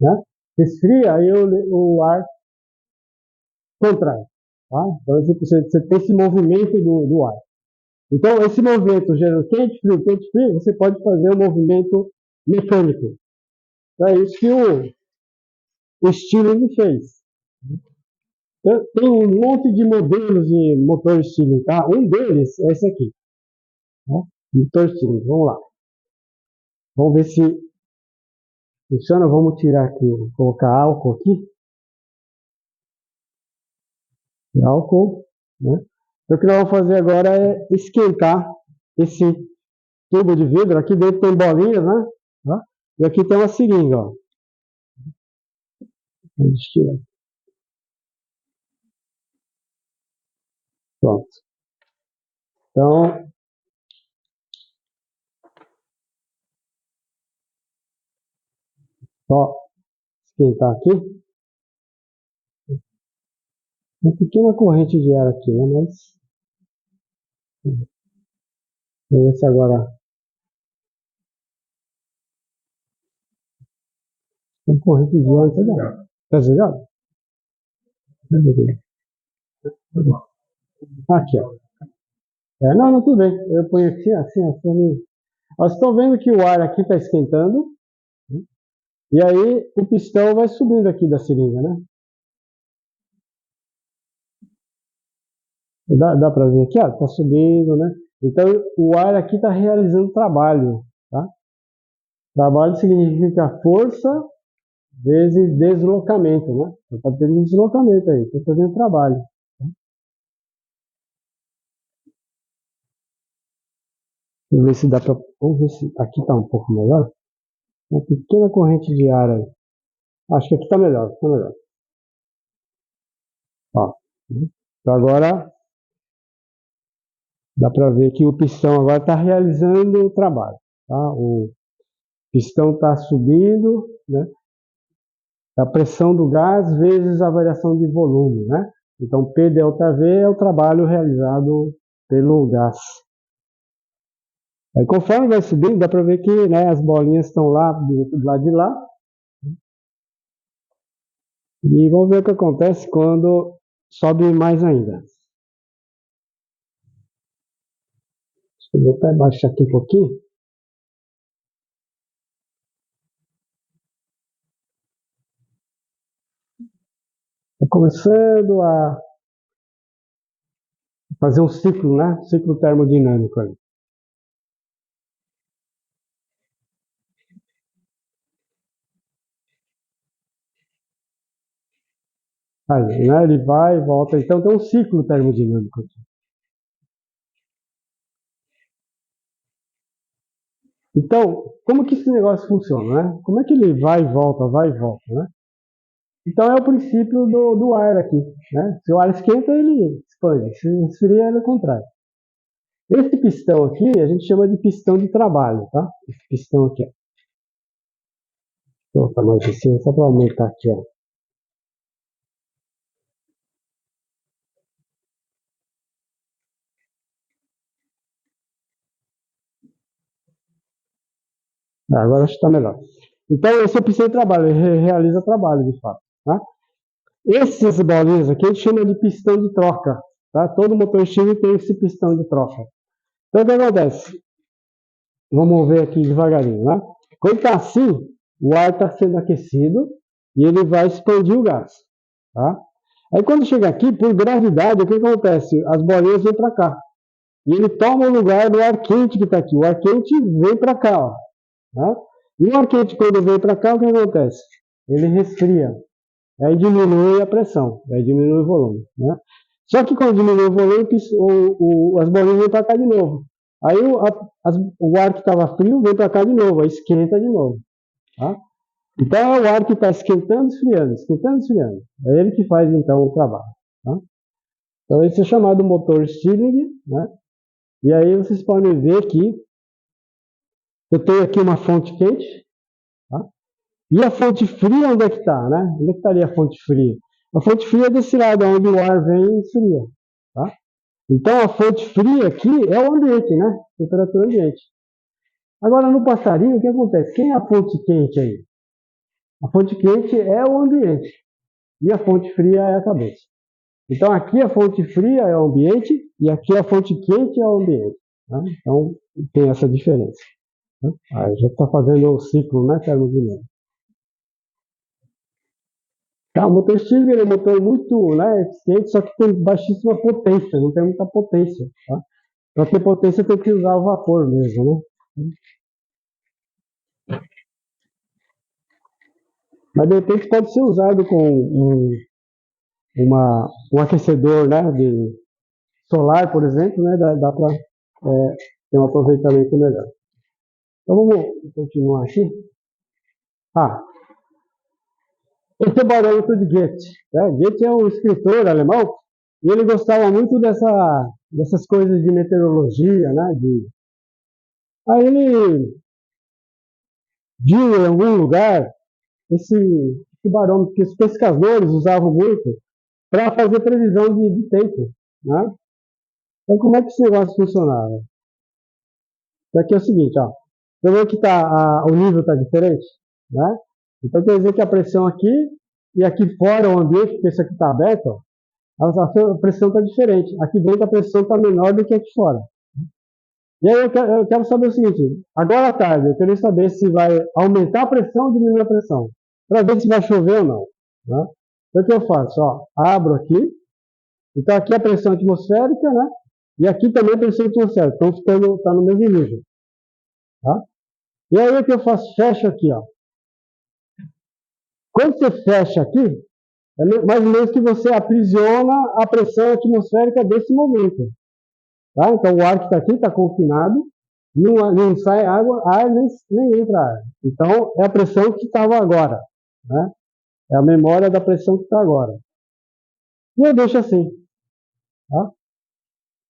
né? Resfria, aí o ar contrai. Tá? Então você tem esse movimento do ar. Então, esse movimento gerando quente, frio, você pode fazer um movimento mecânico. Então, é isso que o Stirling fez. Então, tem um monte de modelos de motor Stirling, tá? Um deles é esse aqui. Né? Motor Stirling, vamos lá. Vamos ver se funciona. Vamos tirar aqui, colocar álcool aqui. Álcool, né? Então, o que nós vamos fazer agora é esquentar esse tubo de vidro. Aqui dentro tem bolinhas, né? Tá? E aqui tem uma seringa, ó. Vamos tirar. Pronto. Então, só esquentar aqui. Uma pequena corrente de ar aqui, né? Mas vamos ver se agora tem corrente de ar. Tá desligado? Aqui, ó. Não, tudo bem. Eu ponho aqui, assim. Nós estamos vendo que o ar aqui está esquentando. Né? E aí o pistão vai subindo aqui da seringa, né? Dá para ver aqui, ó, tá subindo, né? Então o ar aqui está realizando trabalho, tá? Trabalho significa força vezes deslocamento, né? Está tendo deslocamento aí, estou fazendo trabalho. Vamos ver se dá para. Vamos ver se aqui está um pouco melhor. Uma pequena corrente de ar aí. Acho que aqui está melhor, está melhor. Ó. Então agora dá para ver que o pistão agora está realizando o trabalho. Tá? O pistão está subindo, né? A pressão do gás vezes a variação de volume, né? Então P delta V é o trabalho realizado pelo gás. Aí conforme vai subindo, dá para ver que, né, as bolinhas estão lá do lado de lá. E vamos ver o que acontece quando sobe mais ainda. Deixa eu até baixar aqui um pouquinho. Está começando a fazer um ciclo, né? Ciclo termodinâmico ali. Aí, né? Ele vai e volta. Então tem um ciclo termodinâmico aqui. Então, como que esse negócio funciona, né? Como é que ele vai e volta, né? Então é o princípio do ar aqui, né? Se o ar esquenta, ele expande. Se esfria, ele contrai. Esse pistão aqui, a gente chama de pistão de trabalho, tá? Esse pistão aqui, ó. Vou botar mais assim, só para aumentar aqui, ó. Agora acho que está melhor. Então, esse é o pistão de trabalho, ele realiza trabalho, de fato, tá? Essas bolinhas aqui a gente chama de pistão de troca, tá? Todo motor Stirling tem esse pistão de troca. Então, o que acontece? Vamos ver aqui devagarinho, né? Quando está assim, o ar está sendo aquecido e ele vai expandir o gás, tá? Aí quando chega aqui, por gravidade, o que acontece? As bolinhas vêm para cá. E ele toma o lugar do ar quente que está aqui. O ar quente vem para cá, ó, tá? E o ar quente, quando vem para cá, o que acontece? Ele resfria. Aí diminui a pressão, aí diminui o volume, né? Só que quando diminui o volume, as bolinhas vêm para cá de novo. Aí o ar que estava frio vem para cá de novo, aí esquenta de novo, tá? Então é o ar que está esquentando, esfriando, esquentando, esfriando. É ele que faz então o trabalho, tá? Então esse é chamado motor Stirling, né? E aí vocês podem ver que eu tenho aqui uma fonte quente, tá? E a fonte fria, onde é que está, né? Onde é que estaria a fonte fria? A fonte fria é desse lado, onde o ar vem e esfria, tá? Então, a fonte fria aqui é o ambiente, né? Temperatura ambiente. Agora, no passarinho, o que acontece? Quem é a fonte quente aí? A fonte quente é o ambiente. E a fonte fria é a cabeça. Então, aqui a fonte fria é o ambiente e aqui a fonte quente é o ambiente. Né? Então, tem essa diferença. Né? Aí já está fazendo o ciclo, né, termodinâmico. Tá, o motor Stirling é um motor muito, né, eficiente, só que tem baixíssima potência, não tem muita potência. Tá? Para ter potência tem que usar o vapor mesmo, né? Mas de repente pode ser usado com um aquecedor, né, de solar, por exemplo, né, dá para ter um aproveitamento melhor. Então vamos continuar aqui. Esse é o barômetro de Goethe. Né? Goethe é um escritor alemão e ele gostava muito dessas coisas de meteorologia, né? Aí ele viu em algum lugar esse barômetro que os pescadores usavam muito para fazer previsão de tempo, né? Então, como é que esse negócio funcionava? Então, aqui é o seguinte, ó. Você vê que o nível está diferente, né? Então, quer dizer que a pressão aqui e aqui fora, o ambiente, porque isso aqui está aberto, ó, a pressão está diferente. Aqui dentro a pressão está menor do que aqui fora. E aí eu quero saber o seguinte, agora à tarde, eu queria saber se vai aumentar a pressão ou diminuir a pressão, para ver se vai chover ou não. Né? Então o que eu faço? Ó, abro aqui, então aqui a pressão atmosférica, né? E aqui também a pressão atmosférica, então está no mesmo nível. Tá? E aí o que eu faço? Fecho aqui, ó. Quando você fecha aqui, é mais ou menos que você aprisiona a pressão atmosférica desse momento. Tá? Então o ar que está aqui está confinado, não sai água, ar nem entra ar. Então é a pressão que estava agora. Né? É a memória da pressão que está agora. E eu deixo assim. Tá?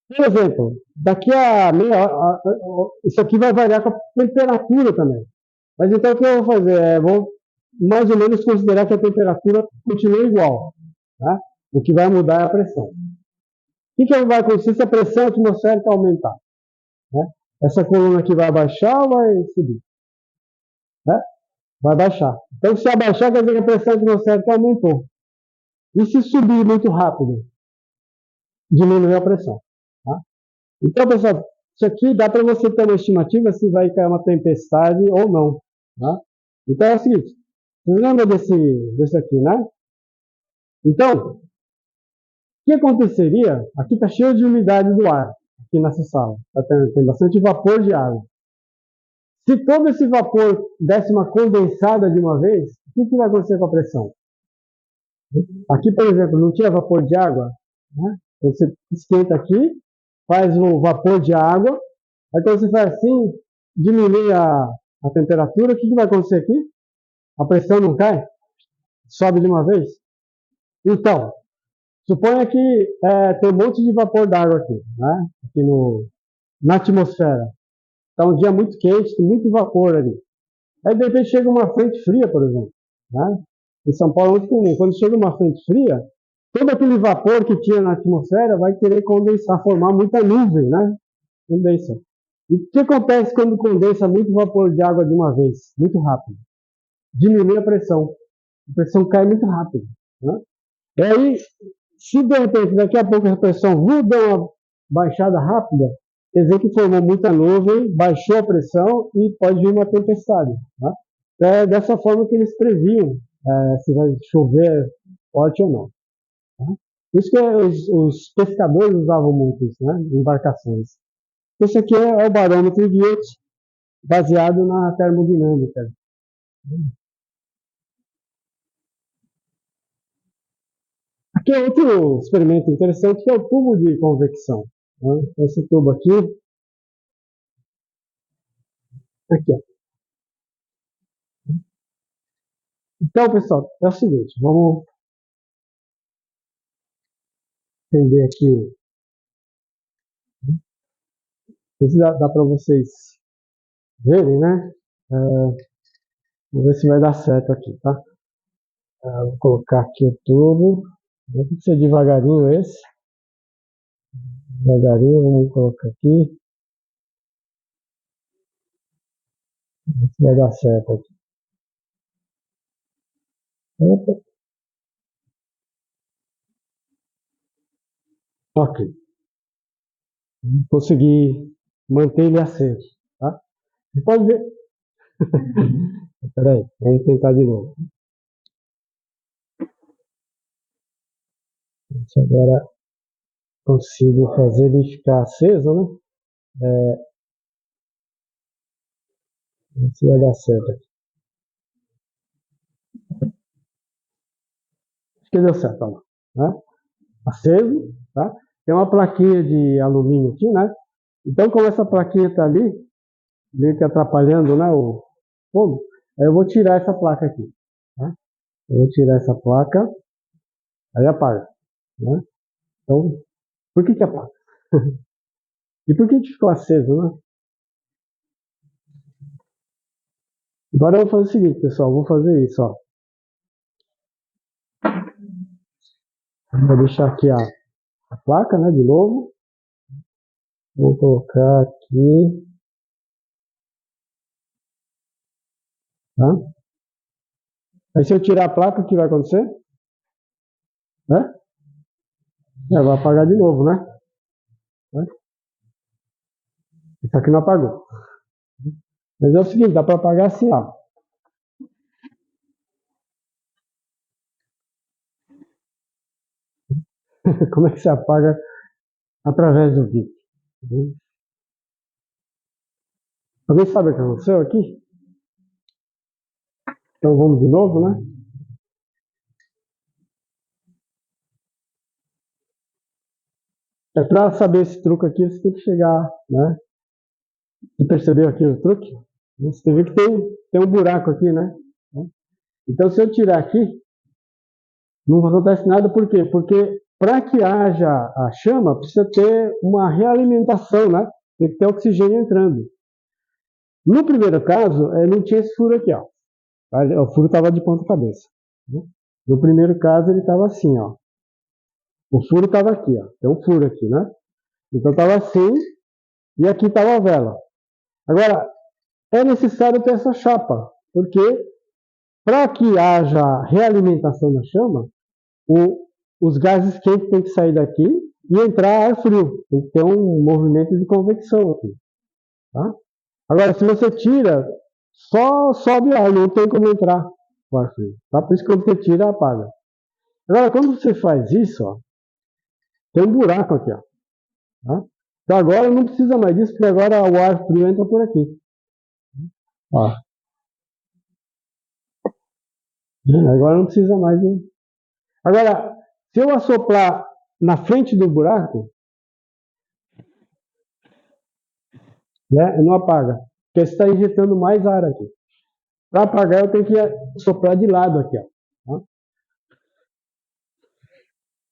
Por exemplo, daqui a meia hora, isso aqui vai variar com a temperatura também. Mas então o que eu vou fazer? Vou mais ou menos considerar que a temperatura continua igual. Tá? O que vai mudar é a pressão. O que vai acontecer se a pressão atmosférica aumentar? Né? Essa coluna aqui vai baixar ou vai subir? Né? Vai baixar. Então, se abaixar, quer dizer que a pressão atmosférica aumentou. E se subir muito rápido? Diminuiu a pressão. Tá? Então, pessoal, isso aqui dá para você ter uma estimativa se vai cair uma tempestade ou não. Tá? Então, é o seguinte. Você lembra desse aqui, né? Então, o que aconteceria? Aqui está cheio de umidade do ar, aqui nessa sala. Tem bastante vapor de água. Se todo esse vapor desse uma condensada de uma vez, o que vai acontecer com a pressão? Aqui, por exemplo, não tinha vapor de água? Né? Você esquenta aqui, faz o vapor de água, aí quando você faz assim, diminui a temperatura, o que vai acontecer aqui? A pressão não cai? Sobe de uma vez? Então, suponha que tem um monte de vapor d'água aqui, né? Aqui na atmosfera. Está um dia muito quente, tem muito vapor ali. Aí de repente chega uma frente fria, por exemplo. Né? Em São Paulo é muito comum. Quando chega uma frente fria, todo aquele vapor que tinha na atmosfera vai querer condensar, formar muita nuvem, né? Condensa. E o que acontece quando condensa muito vapor de água de uma vez? Muito rápido. Diminui a pressão. A pressão cai muito rápido. Né? E aí, se de repente daqui a pouco a pressão dá uma baixada rápida, quer dizer que formou muita nuvem, baixou a pressão e pode vir uma tempestade. Tá? É dessa forma que eles previam se vai chover forte ou não. Tá? Isso que os pescadores usavam muito isso, né? Embarcações. Esse aqui é o barômetro Guiot, baseado na termodinâmica. Aqui é outro experimento interessante, que é o tubo de convecção. Né? Esse tubo aqui, ó. Então, pessoal, é o seguinte, vamos entender aqui. Se dá para vocês verem, né? Vamos ver se vai dar certo aqui, tá? Vou colocar aqui o tubo. Tem que ser devagarinho esse. Devagarinho, vamos colocar aqui. Ver se vai dar certo aqui. Opa. Ok. Consegui manter ele aceso, tá? Você pode ver. Espera aí, vamos tentar de novo. Se agora consigo fazer ele ficar aceso, né? Ver se vai dar certo aqui. Acho que deu certo, ó. Né? Aceso, tá? Tem uma plaquinha de alumínio aqui, né? Então, como essa plaquinha está ali, meio que atrapalhando, né, o fogo, aí eu vou tirar essa placa aqui, tá? Eu vou tirar essa placa, aí apaga, né? Então, por que apaga? E por que ficou aceso, né? Agora eu vou fazer o seguinte, pessoal, vou fazer isso, ó. Vou deixar aqui a placa, né, de novo. Vou colocar aqui, tá? Aí se eu tirar a placa, o que vai acontecer? Né? Vai apagar de novo, né? Isso aqui não apagou. Mas é o seguinte, dá para apagar assim, ó. Como é que se apaga através do vídeo? Alguém sabe o que aconteceu aqui? Então vamos de novo, né? Para saber esse truque aqui, você tem que chegar, né? Você percebeu aqui o truque? Você vê que tem um buraco aqui, né? Então, se eu tirar aqui, não acontece nada, por quê? Porque para que haja a chama, precisa ter uma realimentação, né? Tem que ter oxigênio entrando. No primeiro caso, não tinha esse furo aqui, ó. O furo estava de ponta cabeça. No primeiro caso, ele estava assim, ó. O furo estava aqui, ó. Tem um furo aqui, né? Então estava assim, e aqui estava a vela. Agora, é necessário ter essa chapa, porque para que haja realimentação da chama, os gases quentes têm que sair daqui e entrar ar frio. Tem que ter um movimento de convecção aqui. Tá? Agora, se você tira, só sobe ar, não tem como entrar o ar frio. Tá? Por isso que quando você tira, apaga. Agora, quando você faz isso, ó, tem um buraco aqui. Ó, tá? Então agora não precisa mais disso, porque agora o ar frio entra por aqui. Ó. Agora não precisa mais. Agora, se eu assoprar na frente do buraco, né, não apaga. Porque você está injetando mais ar aqui. Para apagar, eu tenho que soprar de lado aqui. Ó, tá?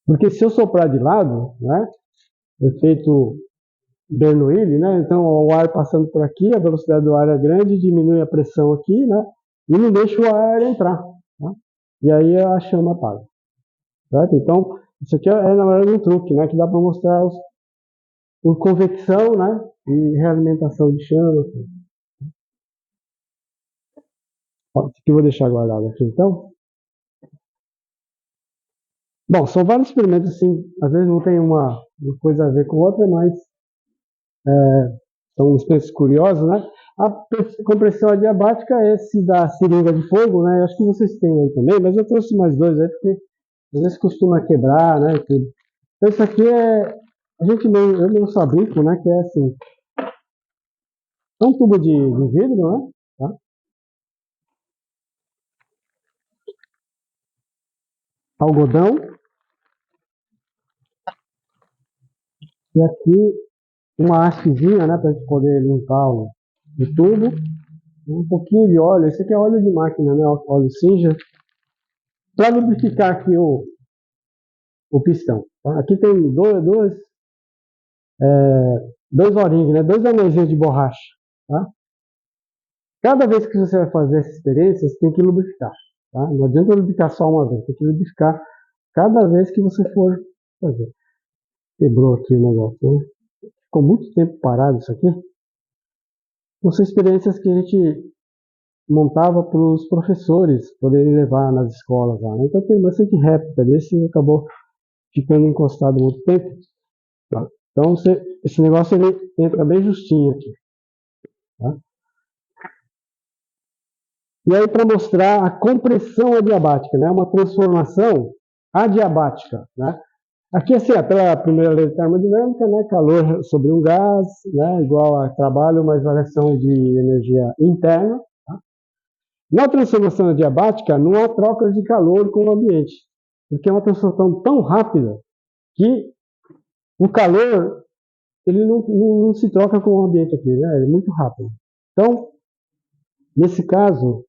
Porque se eu soprar de lado, né, efeito Bernoulli, né, então o ar passando por aqui, a velocidade do ar é grande, diminui a pressão aqui, né, e não deixa o ar entrar. Tá? E aí a chama apaga. Certo? Então, isso aqui é na verdade um truque, né, que dá para mostrar o convecção, né, e realimentação de chama. Ó, isso aqui eu vou deixar guardado aqui então. Bom, são vários experimentos assim, às vezes não tem uma coisa a ver com outra, mas são experiências curiosas, né? A compressão adiabática é esse da seringa de fogo, né? Eu acho que vocês têm aí também, mas eu trouxe mais dois aí, porque às vezes costuma quebrar, né? Tudo. Então isso aqui eu não fabrico, né? Que é assim, é um tubo de vidro, né? Tá? Algodão. E aqui uma hastezinha, né? Para a gente poder limpar o tubo. Um pouquinho de óleo. Esse aqui é óleo de máquina, né? Óleo Singer. Para lubrificar aqui o pistão. Tá? Aqui tem dois O-rings, né? Dois anéis de borracha. Tá? Cada vez que você vai fazer essa experiência, você tem que lubrificar. Tá? Não adianta lubrificar só uma vez, tem que lubrificar cada vez que você for fazer. Quebrou aqui o negócio, né? Ficou muito tempo parado isso aqui. São experiências que a gente montava para os professores poderem levar nas escolas lá. Né? Então tem bastante réplica desse e acabou ficando encostado muito tempo. Tá? Então esse negócio ele entra bem justinho aqui. Tá? E aí para mostrar a compressão adiabática, né? Uma transformação adiabática. Né? Aqui assim, pela primeira lei de termodinâmica, né? Calor sobre um gás, né? Igual a trabalho mais variação de energia interna. Tá? Na transformação adiabática, não há trocas de calor com o ambiente, porque é uma transformação tão rápida que o calor ele não se troca com o ambiente aqui, né? É muito rápido. Então, nesse caso,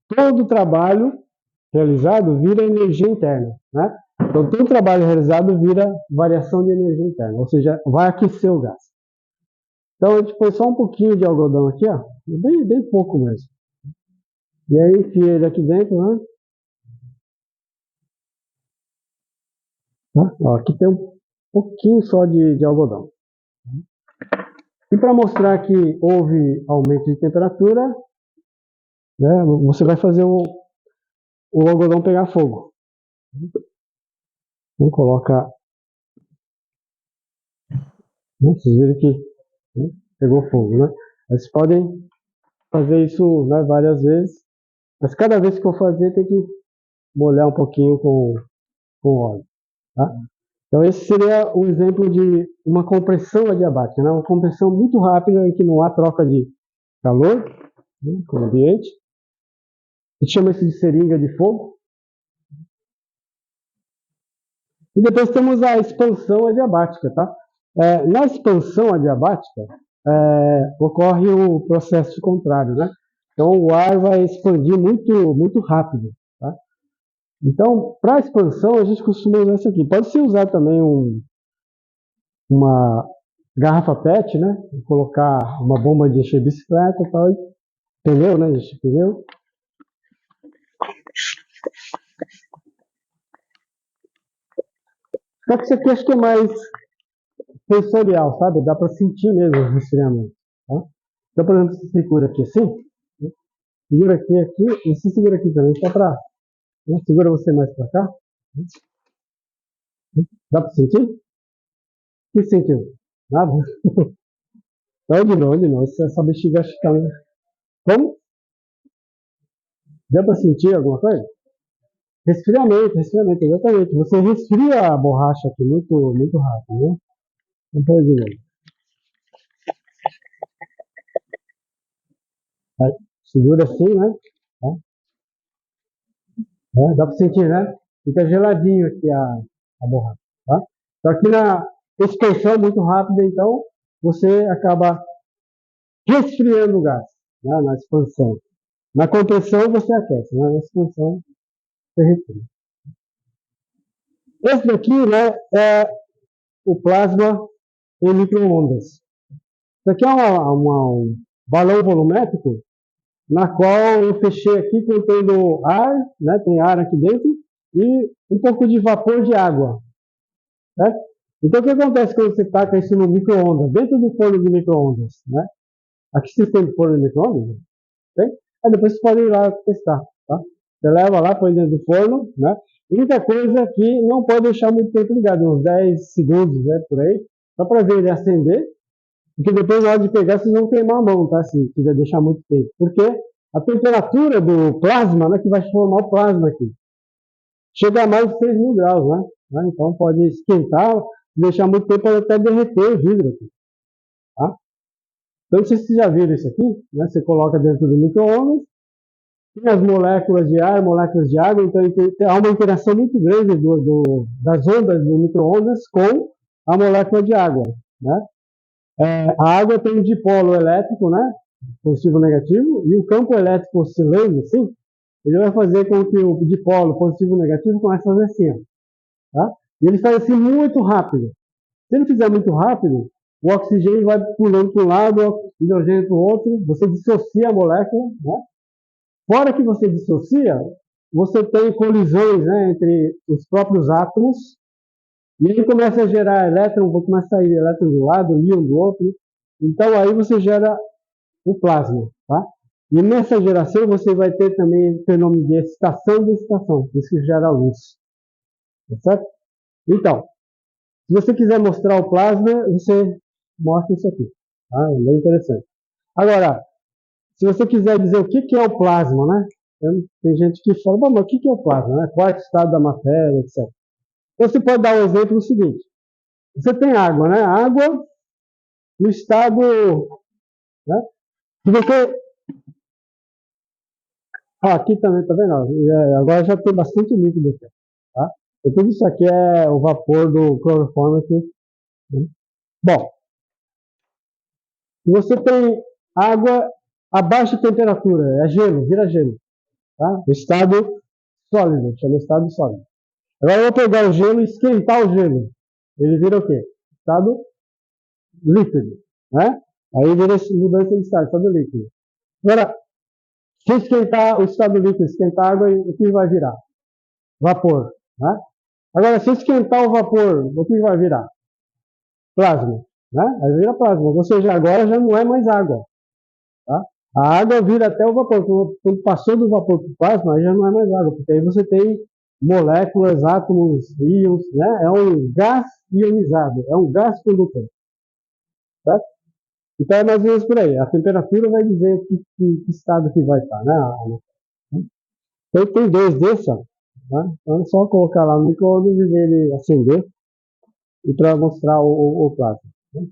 todo o trabalho realizado vira energia interna, né? Então, todo o trabalho realizado vira variação de energia interna, ou seja, vai aquecer o gás. Então, a gente põe só um pouquinho de algodão aqui, ó, bem pouco mesmo. E aí, enfia ele aqui dentro, né? Ó, aqui tem um pouquinho só de algodão. E para mostrar que houve aumento de temperatura, né, você vai fazer o algodão pegar fogo. Então, coloca. Né, vocês viram que né, pegou fogo, né? Vocês podem fazer isso, né, várias vezes, mas cada vez que eu fazer tem que molhar um pouquinho com óleo. Tá? Então esse seria o exemplo de uma compressão adiabática, né? Uma compressão muito rápida em que não há troca de calor, né, com o ambiente. A gente chama isso de seringa de fogo. E depois temos a expansão adiabática, tá? Na expansão adiabática, ocorre o processo contrário, né? Então, o ar vai expandir muito, muito rápido, tá? Então, para expansão, a gente costuma usar isso aqui. Pode ser usar também uma garrafa PET, né? Colocar uma bomba de encher bicicleta e tal. Pneu, né? Encher pneu. Só que isso aqui acho que é mais sensorial, sabe? Dá para sentir mesmo o resfriamento. Tá? Então, por exemplo, você segura aqui assim, né? Segura aqui, e se segura aqui também, só para... Né? Segura você mais para cá. Dá para sentir? O que sentiu? Nada? Onde não? Essa bexiga acho que tá... Como? Dá para sentir alguma coisa? Resfriamento, exatamente. Você resfria a borracha aqui muito, muito rápido, né? Então, de novo. Aí, segura assim, né? Dá para sentir, né? Fica geladinho aqui a borracha, tá? Então, aqui na expansão muito rápida, então, você acaba resfriando o gás, né? Na expansão. Na compressão, você aquece, né? Na expansão, você resfria. Esse daqui, né, é o plasma em micro-ondas. Isso aqui é um balão volumétrico na qual eu fechei aqui contendo ar, né, tem ar aqui dentro, e um pouco de vapor de água. Né? Então, o que acontece quando você taca isso no micro-ondas, dentro do forno de micro-ondas? Né? Aqui vocês têm forno de micro-ondas? Tem? Aí depois vocês podem ir lá testar. Tá? Você leva lá, põe dentro do forno. Né? A única coisa que não pode deixar muito tempo ligado, uns 10 segundos, né, por aí, só para ver ele acender. Porque depois, na hora de pegar, vocês vão queimar a mão, tá? Se quiser deixar muito tempo. Porque a temperatura do plasma, né, que vai formar o plasma aqui, chega a mais de 6.000 graus, né? Então pode esquentar, deixar muito tempo, pode até derreter o vidro aqui. Tá? Então, não sei se vocês já viram isso aqui, né? Você coloca dentro do micro-ondas, tem as moléculas de ar, moléculas de água, então há uma interação muito grande das ondas do micro-ondas com a molécula de água, né? A água tem um dipolo elétrico, né? Positivo e negativo, e o campo elétrico oscilando, assim, ele vai fazer com que o dipolo positivo e negativo comece a fazer assim, ó, tá? E ele faz assim muito rápido. Se ele fizer muito rápido, o oxigênio vai pulando para um lado, o hidrogênio para o outro, você dissocia a molécula, né? Fora que você dissocia, você tem colisões, né, entre os próprios átomos, e ele começa a gerar elétron, começa a sair elétron de um lado, íon do outro. Então aí você gera o plasma, tá? E nessa geração você vai ter também o fenômeno de excitação e excitação, isso que gera luz, tá certo? Então, se você quiser mostrar o plasma, você mostra isso aqui, tá? É bem interessante. Agora, se você quiser dizer o que é o plasma, né? Tem gente que fala, bom, mas o que é o plasma, né? Qual é o estado da matéria, etc. Então, você pode dar um exemplo do seguinte: você tem água, né? Água no estado, né? Se você aqui também, tá vendo? Agora já tem bastante líquido aqui, tá? E tudo isso aqui é o vapor do cloroformo aqui. Né? Bom, se você tem água a baixa temperatura, é gelo, vira gelo, tá? O estado sólido, chama estado sólido. Agora eu vou pegar o gelo e esquentar o gelo. Ele vira o quê? Estado líquido, né? Aí vira mudança de estado líquido. Agora, se esquentar o estado líquido, esquentar a água, o que vai virar? Vapor, né? Agora, se esquentar o vapor, o que vai virar? Plasma, né? Aí vira plasma. Ou seja, agora já não é mais água, tá? A água vira até o vapor. Quando passou do vapor para o plasma, aí já não é mais água, porque aí você tem moléculas, átomos, íons, né? É um gás ionizado, é um gás condutor, certo? Então é mais ou menos por aí. A temperatura vai dizer que estado que vai estar, né? Então tem dois desses, ó, né? Então é só colocar lá no micro-ondas e ver ele acender e para mostrar o plasma. Né?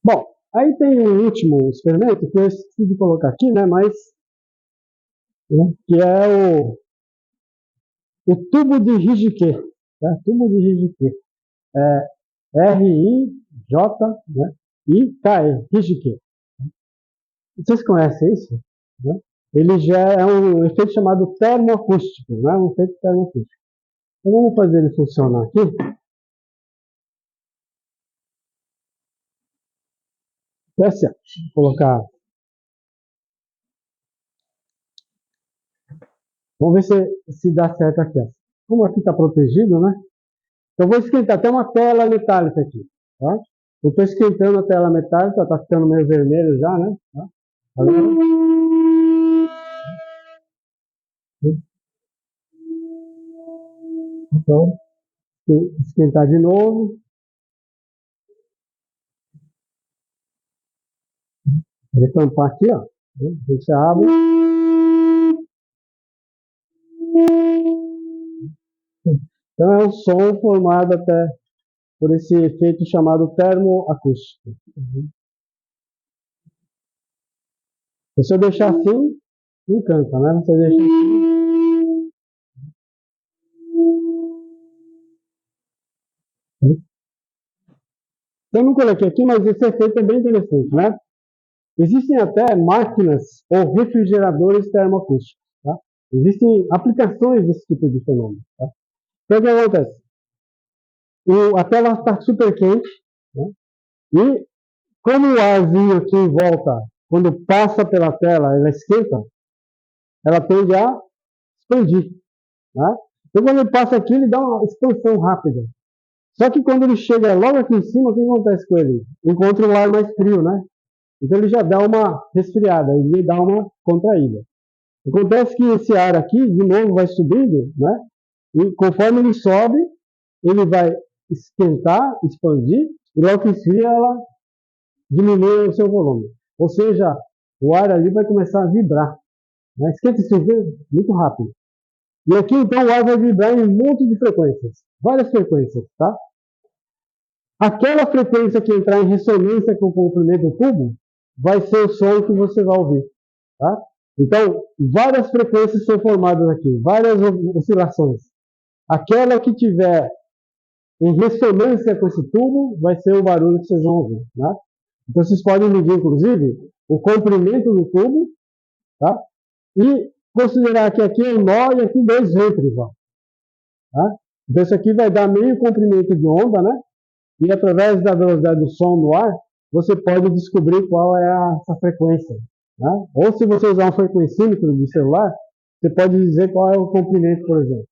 Bom, Aí tem um último experimento que eu esqueci de colocar aqui, né? Mas que é o tubo de Rijke, tá? Tubo de Rijke. R-I-J, né? I-K-E, Rijke. Vocês conhecem isso? Né? Ele já é um efeito chamado termoacústico, né? Um efeito termoacústico. Então vamos fazer ele funcionar aqui. Desce, vou colocar. Vamos ver se dá certo aqui. Ó. Como aqui está protegido, né? Então vou esquentar até uma tela metálica aqui. Tá? Eu estou esquentando a tela metálica, está ficando meio vermelho já, né? Tá? Então, esquentar de novo. Vou tampar aqui, ó. A gente abre. Então é um som formado até por esse efeito chamado termoacústico. Se eu deixar assim, não canta, né? Se eu deixar assim... Eu não coloquei aqui, mas esse efeito é bem interessante, né? Existem até máquinas ou refrigeradores termoacústicos, tá? Existem aplicações desse tipo de fenômeno, tá? Então, o que acontece? A tela está super quente, né? E como o arzinho aqui em volta, quando passa pela tela, ela esquenta, ela tende a expandir, né? Então, quando ele passa aqui, ele dá uma expansão rápida. Só que quando ele chega logo aqui em cima, o que acontece com ele? Encontra um ar mais frio, né? Então ele já dá uma resfriada, ele dá uma contraída. Acontece que esse ar aqui, de novo, vai subindo, né? E conforme ele sobe, ele vai esquentar, expandir, e logo que esfria, ela diminui o seu volume. Ou seja, o ar ali vai começar a vibrar. Né? Esquenta e subir muito rápido. E aqui, então, o ar vai vibrar em um monte de frequências. Várias frequências, tá? Aquela frequência que entrar em ressonância com o comprimento do tubo vai ser o som que você vai ouvir, tá? Então, várias frequências são formadas aqui, várias oscilações. Aquela que tiver em ressonância com esse tubo vai ser o barulho que vocês vão ouvir, né? Então, vocês podem medir, inclusive, o comprimento do tubo, tá? E considerar que aqui é um nó e aqui 2 ventres, ó. Tá? Então, isso aqui vai dar meio comprimento de onda, né? E através da velocidade do som no ar, você pode descobrir qual é essa frequência. Né? Ou se você usar um frequencímetro de celular, você pode dizer qual é o comprimento, por exemplo.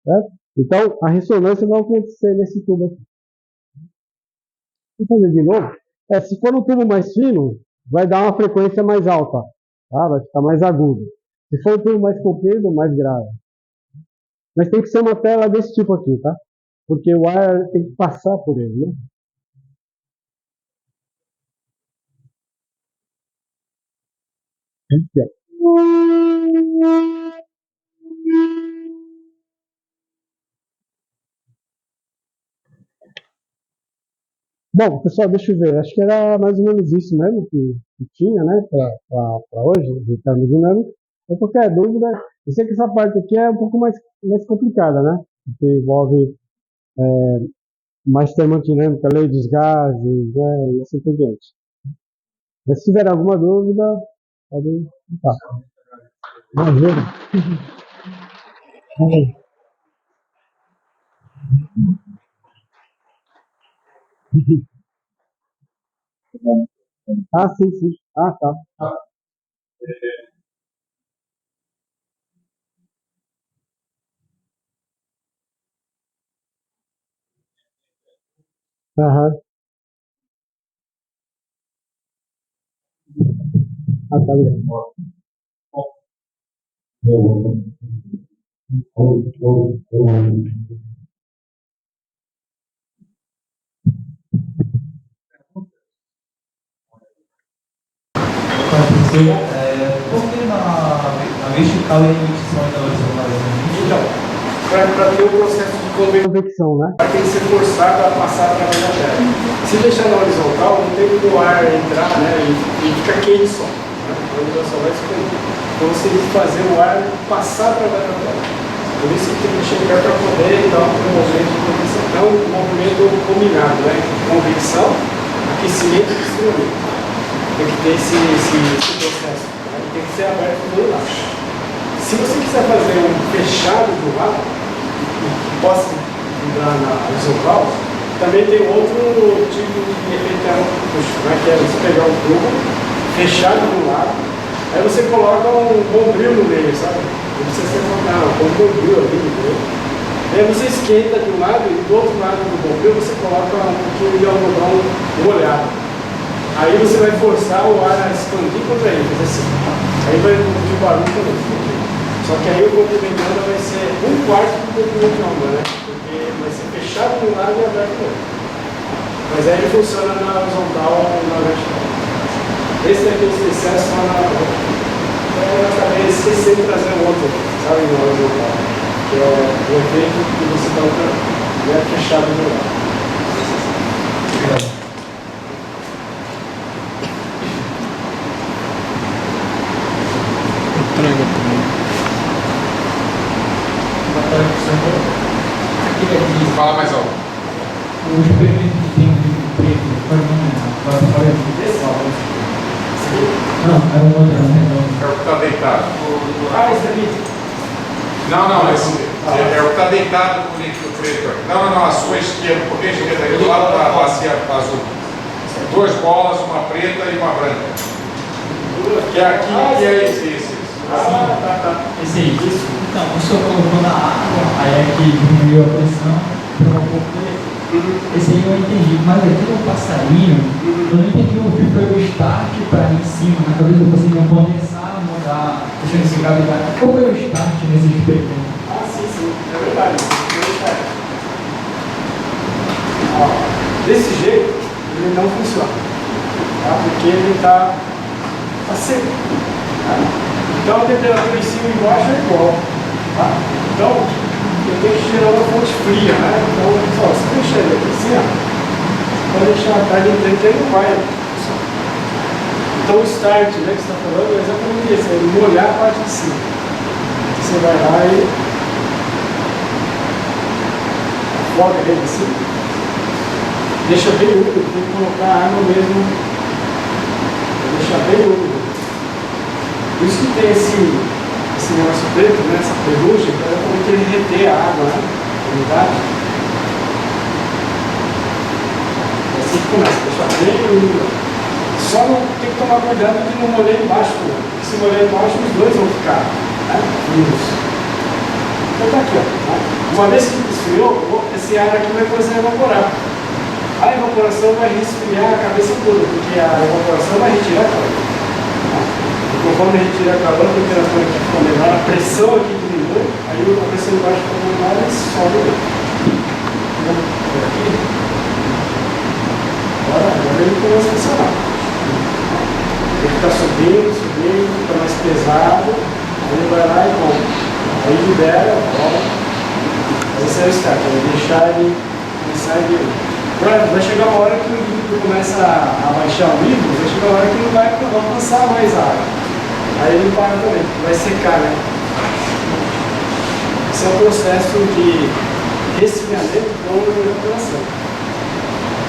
Certo? Então, a ressonância vai acontecer nesse tubo aqui. Vou fazer de novo. Se for um tubo mais fino, vai dar uma frequência mais alta. Tá? Vai ficar mais agudo. Se for um tubo mais comprido, mais grave. Mas tem que ser uma tela desse tipo aqui, tá? Porque o ar tem que passar por ele, né? Bom, pessoal, deixa eu ver. Acho que era mais ou menos isso mesmo que tinha, né, para hoje, de termodinâmica. Ou qualquer dúvida, eu sei que essa parte aqui é um pouco mais complicada, né? Porque envolve mais termodinâmica, lei dos gases, né, e assim por diante. Mas se tiver alguma dúvida, pode perguntar. Imagina. Ah, sim, sim. Ah, tá. Aham. Ah, tá legal. Por que na vertical e emissão da versão mais inicial? para ter o processo de convecção, né? Vai ter que ser forçado a passar através da terra. Se deixar na horizontal, não tem como o ar entrar, né? E fica quente só. Né? A horizontal vai esconder. Então você tem que fazer o ar passar através da terra. Por isso que tem que chegar para poder dar um movimento de convecção. É um movimento combinado, né? Convecção, aquecimento e esfriamento. Tem que ter esse processo. Né? Tem que ser aberto do lado. Se você quiser fazer um fechado do lado, que possa entrar na horizontal, também tem outro tipo de efeito termoacústico, né? Que é você pegar um tubo fechado do lado, aí você coloca um bombril no meio, sabe? Não precisa ser não, com um bombril ali no meio. Aí você esquenta de um lado e do outro lado do bombril você coloca um pouquinho de algodão molhado. Aí você vai forçar o ar a expandir contra ele, fazer assim. Aí vai produzir barulho também. Só que aí o comprimento de onda vai ser 1/4 do comprimento de onda, né? Porque vai ser fechado de um lado e aberto do outro. Mas aí ele funciona na horizontal e na vertical. Esse daqui é especial só na vertical. Então eu acabei esquecendo de trazer um outro, sabe, na horizontal. Que é o efeito que você está fechado do lado. Fala mais alto. O experimento que tem um preto, não, era um outro redondo. É o que está deitado. Esse aqui. Não, esse é o que está deitado com o líquido preto. Não, a sua esquerda, porque a esquerda aí do lado da bacia azul. 2 bolas, uma preta e uma branca. Que é aqui, que é esse. Tá. Esse aí. Então, o senhor colocou na água, aí aqui diminuiu a pressão, provocou o preto. Esse aí eu entendi, mas aqui no passarinho, eu não entendi o que foi o start para ali em cima, na cabeça eu consegui condensar, mudar, deixando esse gravidade. Qual foi o start nesse experimento? Sim, é verdade. Ó, desse jeito, ele não funciona, tá? Porque ele está seco. Tá? Então a temperatura em cima e embaixo é igual. Tá? Então, eu tenho que gerar uma fonte fria, né? Então, pessoal, se deixar ele aqui assim, ó, pode deixar a carne dentro, ele não vai. Então o start, né, que você está falando, é exatamente isso, é molhar a parte de cima. Você vai lá e afoga ele assim, deixa bem úmido, tem que colocar a água mesmo, deixar bem úmido. Por isso que tem esse negócio preto, né, essa ferrugem, para ele reter a água, né, a umidade. Assim que começa a deixar bem úmido. Só não tem que tomar cuidado de não molhar embaixo, porque se molhar embaixo os dois vão ficar, né, frios. Então tá aqui, ó. Né? Uma vez que esfriou, esse ar aqui vai começar a evaporar. A evaporação vai resfriar a cabeça toda, porque a evaporação vai retirar calor. Conforme retirar calor, a temperatura aqui fica menor, a pressão aqui diminui, aí a pressão embaixo fica menor e sobe. Aqui. Agora ele começa a funcionar. Ele está subindo, fica mais pesado, aí ele vai lá e compra. Aí libera, volta. Mas esse é o start, vai deixar ele sai de. Vai chegar uma hora que o líquido começa a baixar o nível, vai chegar uma hora que não vai alcançar mais a água. Aí ele para também, vai secar, né? Esse é o processo de resfriamento com evaporação.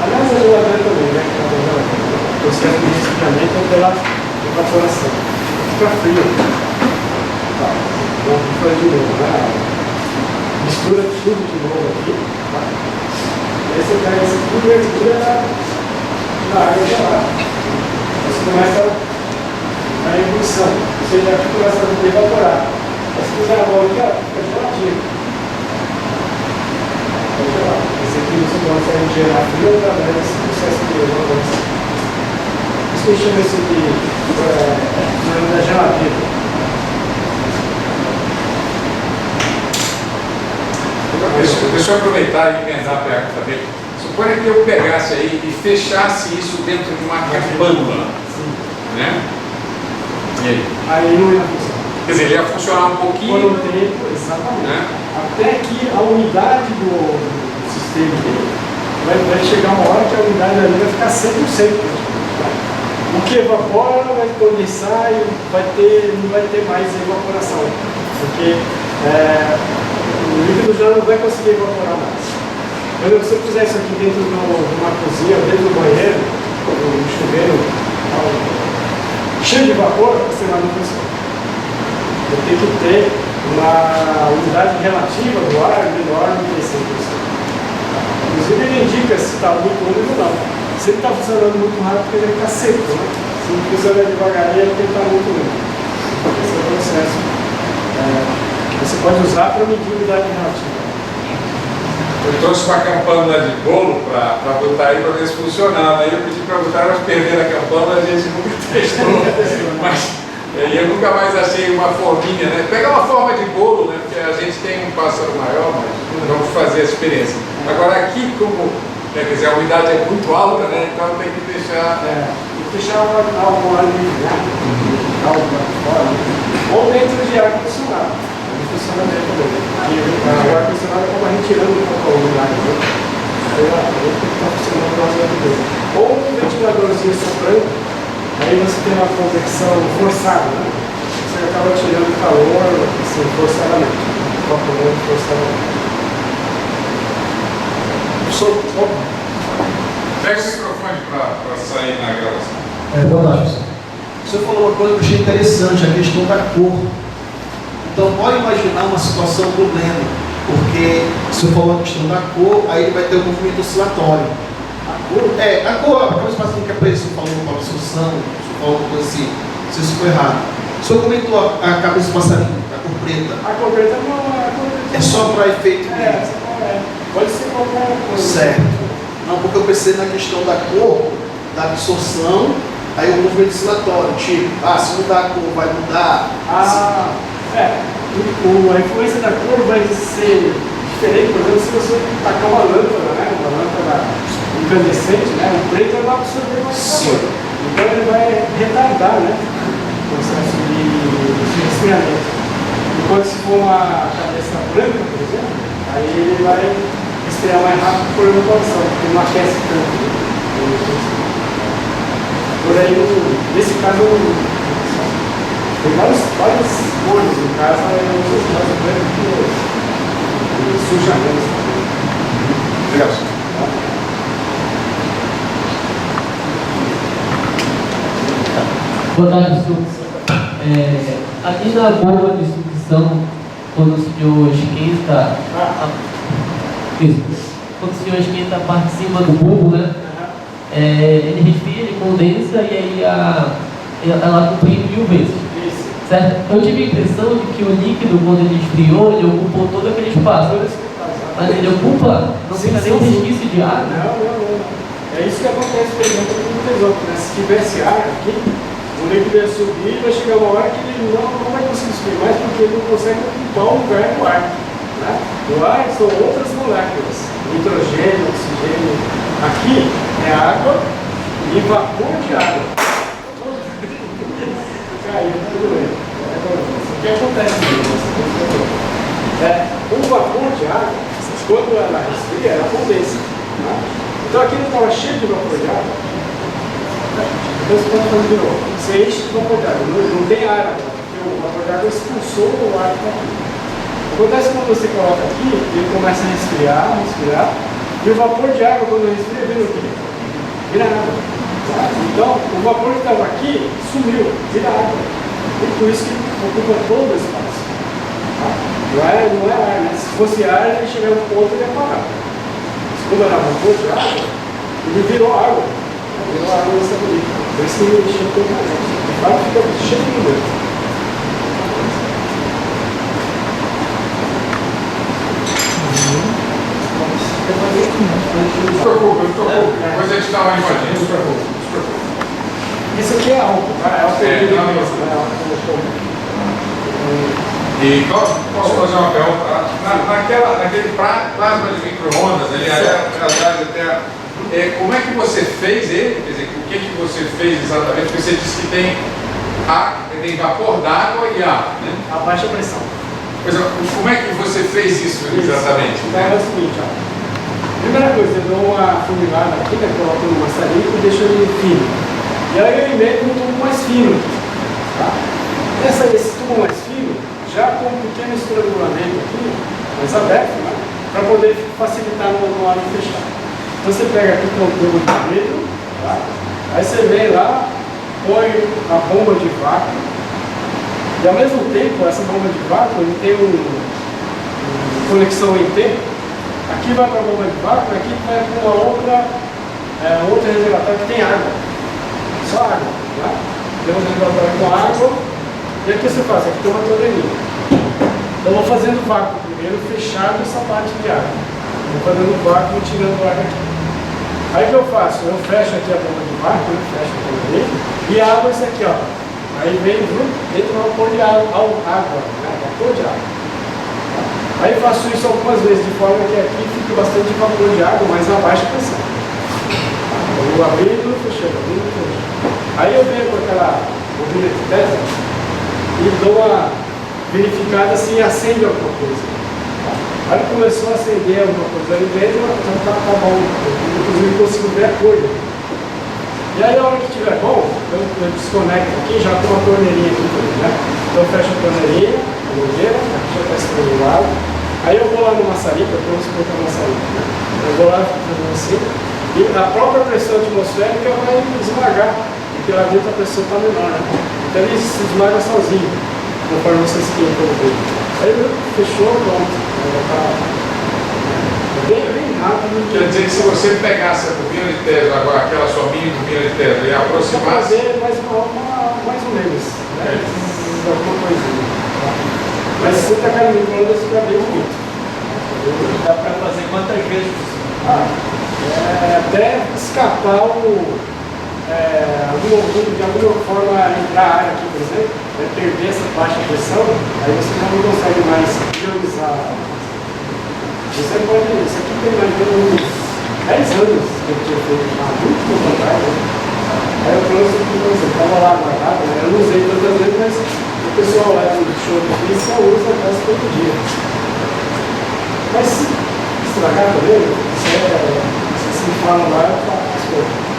Aliás, a geladeira também, né? O processo de resfriamento é pela evaporação. Fica frio. Tá. Vamos fazer de novo, né? Mistura tudo de novo aqui. Tá? Aí você pega esse tudo e mistura na água gelada. Você começa a ebulição. Você já começa a evaporar. Aí se fizer a bola aqui, ó, fica geladinho. Fica gelado. Esse aqui você consegue gerar frio através desse processo de evaporação. Isso que eu chamo isso de da geladeira. Deixa eu aproveitar e emendar a pergunta dele. Suponha que eu pegasse aí e fechasse isso dentro de uma capânula, né? E aí? Aí não ia funcionar. Quer dizer, ele ia funcionar um pouquinho. Por um tempo, exatamente. Né? Até que a umidade do sistema dele vai chegar uma hora que a umidade ali vai ficar 100%. O que evapora vai condensar e não vai ter mais evaporação. Porque o líquido já não vai conseguir evaporar mais. Quando você fizer isso aqui dentro de uma cozinha, dentro do banheiro, no chuveiro, cheio de vapor, você não funciona. Tem que ter uma umidade relativa do ar menor do que 100%. Inclusive ele indica se está muito úmido ou não. Se ele está funcionando muito rápido, porque ele está seco, né? Se ele funciona devagarinho, é porque ele está muito úmido. Esse é o processo. Você pode usar para medir a umidade relativa. Eu trouxe uma campana de bolo para botar aí para ver se funcionava. Aí eu pedi para botar, mas perderam a campana, a gente nunca testou. Mas eu nunca mais achei uma forminha, né? Pega uma forma de bolo, né? Porque a gente tem um pássaro maior, mas vamos fazer a experiência. Agora aqui, como quer dizer, a umidade é muito alta, né? Então tem que deixar. Tem que deixar algo ali, né? Algo fora. Ou dentro de ar-condicionado. Funciona bem também. O ar-condicionado acaba retirando um pouco a umidade. Está funcionando bastante. Ou um ventiladorzinho soprando, aí você tem uma convecção forçada, né? Você acaba tirando calor assim, forçadamente. Evaporando forçadamente. Pega o microfone para sair na gravação. Boa noite. Você falou uma coisa que eu achei interessante, a questão da cor. Então, pode imaginar uma situação do Leno, porque se eu falar a questão da cor, aí ele vai ter um movimento oscilatório. A cor? A cor, aquela espacinho que apareceu falando para a absorção, você falou uma coisa assim, se isso ficou errado. O senhor comentou a cabeça do passarinho, a cor preta. A cor preta não é só para efeito mesmo. Pode ser qualquer coisa. Certo. Não, porque eu pensei na questão da cor, da absorção, aí o movimento oscilatório, tipo, se mudar a cor, vai mudar. A influência da cor vai ser diferente, por exemplo, se você tacar uma lâmpada, né? Uma lâmpada incandescente, né? O preto vai absorver mais calor. Então ele vai retardar, né? O processo de resfriamento. Enquanto se for uma cabeça branca, por exemplo, aí ele vai resfriar mais rápido por evaporação, porque não aquece tanto. Por aí, nesse caso, tem várias cores, no caso, eu uso mais branco que suja menos também. Obrigado. Boa tarde, senhor. Aqui na bomba de sucção, quando o senhor esquenta quando o senhor esquenta a parte de cima do bulbo, né? Ele resfria, ele condensa e aí ela comprime 1000 vezes. Certo? Eu tive a impressão de que o líquido, quando ele esfriou, ele ocupou todo aquele espaço. Mas ele ocupa, não fica nem um resquício de ar. Não. É isso que acontece, por exemplo, com o tesouro, né? Se tivesse ar aqui, o líquido ia subir e vai chegar uma hora que ele não vai conseguir subir mais porque ele não consegue ocupar o lugar do ar. Né? O ar são outras moléculas, nitrogênio, oxigênio. Aqui é água e vapor de água. Caiu, tudo bem. O que acontece? O vapor de água, quando ela resfria, ela condensa. Né? Então aqui não estava cheio de vapor de água. Então você pode fazer de novo. Você enche de vapor de água. Não tem ar agora, porque o vapor de água expulsou o ar que está aqui. Acontece quando você coloca aqui, ele começa a resfriar, e o vapor de água, quando resfria, vira o quê? Vira água. Tá? Então, o vapor que estava aqui sumiu, vira água. E por isso que ocupa todo o espaço. Tá? Não é ar, né? Se fosse ar, ele chegar no ponto e ia parar. Quando era vapor de água, ele virou água. Virou água nessa bonita. Por isso que ele encheu totalmente. O fato fica cheio de dentro. Não se preocupe. Depois a gente dá uma imagem. Não se preocupe. Isso aqui é álcool, tá? É álcool de mesmo, né? E posso fazer uma pergunta? Naquele plasma de micro-ondas, aliás, como é que você fez ele? Quer dizer, o que você fez exatamente? Porque você disse que tem tem vapor d'água e ar, né? A baixa pressão. Pois é, como é que você fez isso exatamente? Então é o seguinte, ó. Primeira coisa, eu dou uma funilada aqui, né? Coloco no maçarico e deixo ele fino. E aí eu emendo um tubo mais fino. Tá? Esse tubo mais fino, já com um pequeno estrangulamento aqui, mais aberto, né? Para poder facilitar no ar fechar. Então você pega aqui com o tubo de vidro, tá? Aí você vem lá, põe a bomba de vácuo. E ao mesmo tempo, essa bomba de vácuo ele tem uma conexão em T. Aqui vai para a bomba de vácuo, aqui vai para uma outra reservatório que tem água. Só água. Tá? Tem um reservatório com água. E aqui você faz, aqui tem uma torneirinha. Então eu vou fazendo vácuo primeiro, fechado essa parte de água. Vou fazendo vácuo e tirando o ar aqui. Aí o que eu faço? Eu fecho aqui a bomba de vácuo, fecho a torneira e abro isso aqui, ó. Aí vem dentro do vapor de água, né? Vapor de água. Aí faço isso algumas vezes, de forma que aqui fique bastante vapor de água, mas a baixa pressão. Eu vou abrindo, fechando, abrindo, fechando. Aí eu venho com aquela bobina de testa e dou uma verificada se acende alguma coisa. Aí começou a acender alguma coisa ali dentro, já tá bom. Inclusive consigo ver a cor. E aí a hora que estiver bom, eu desconecto aqui, já com uma torneirinha aqui também, né? Então eu fecho a torneirinha, a mangueira, aqui já está estrangulado. Aí eu vou lá no maçarico, eu vou colocar no maçarico, né? Eu vou lá fazendo assim, e a própria pressão atmosférica vai esmagar, porque lá dentro a pressão está menor, né? Então ele se esmaga sozinho, conforme você esquenta o dedo. Aí fechou, pronto. Bem rápido. Quer dizer que se você pegasse a bobina de Tesla, agora aquela sua mini bobina de Tesla, e aproximasse. Fazer mais ou menos, né? Alguma coisinha. Mas se você tacar no micro-ondas, fica bem bonito. Dá para fazer quantas vezes? Até escapar de alguma forma entrar a ar aqui, por exemplo, perder essa baixa pressão, aí você já não consegue mais priorizar. Você pode, isso aqui tem mais ou menos 10 anos que eu tinha feito já, muito tempo atrás, né? Aí eu trouxe aqui para você, estava lá guardado, né? Eu não usei tantas vezes, mas o pessoal lá do show de física usa quase todo dia. Mas se estragar também, se me falam lá, eu falo as coisas.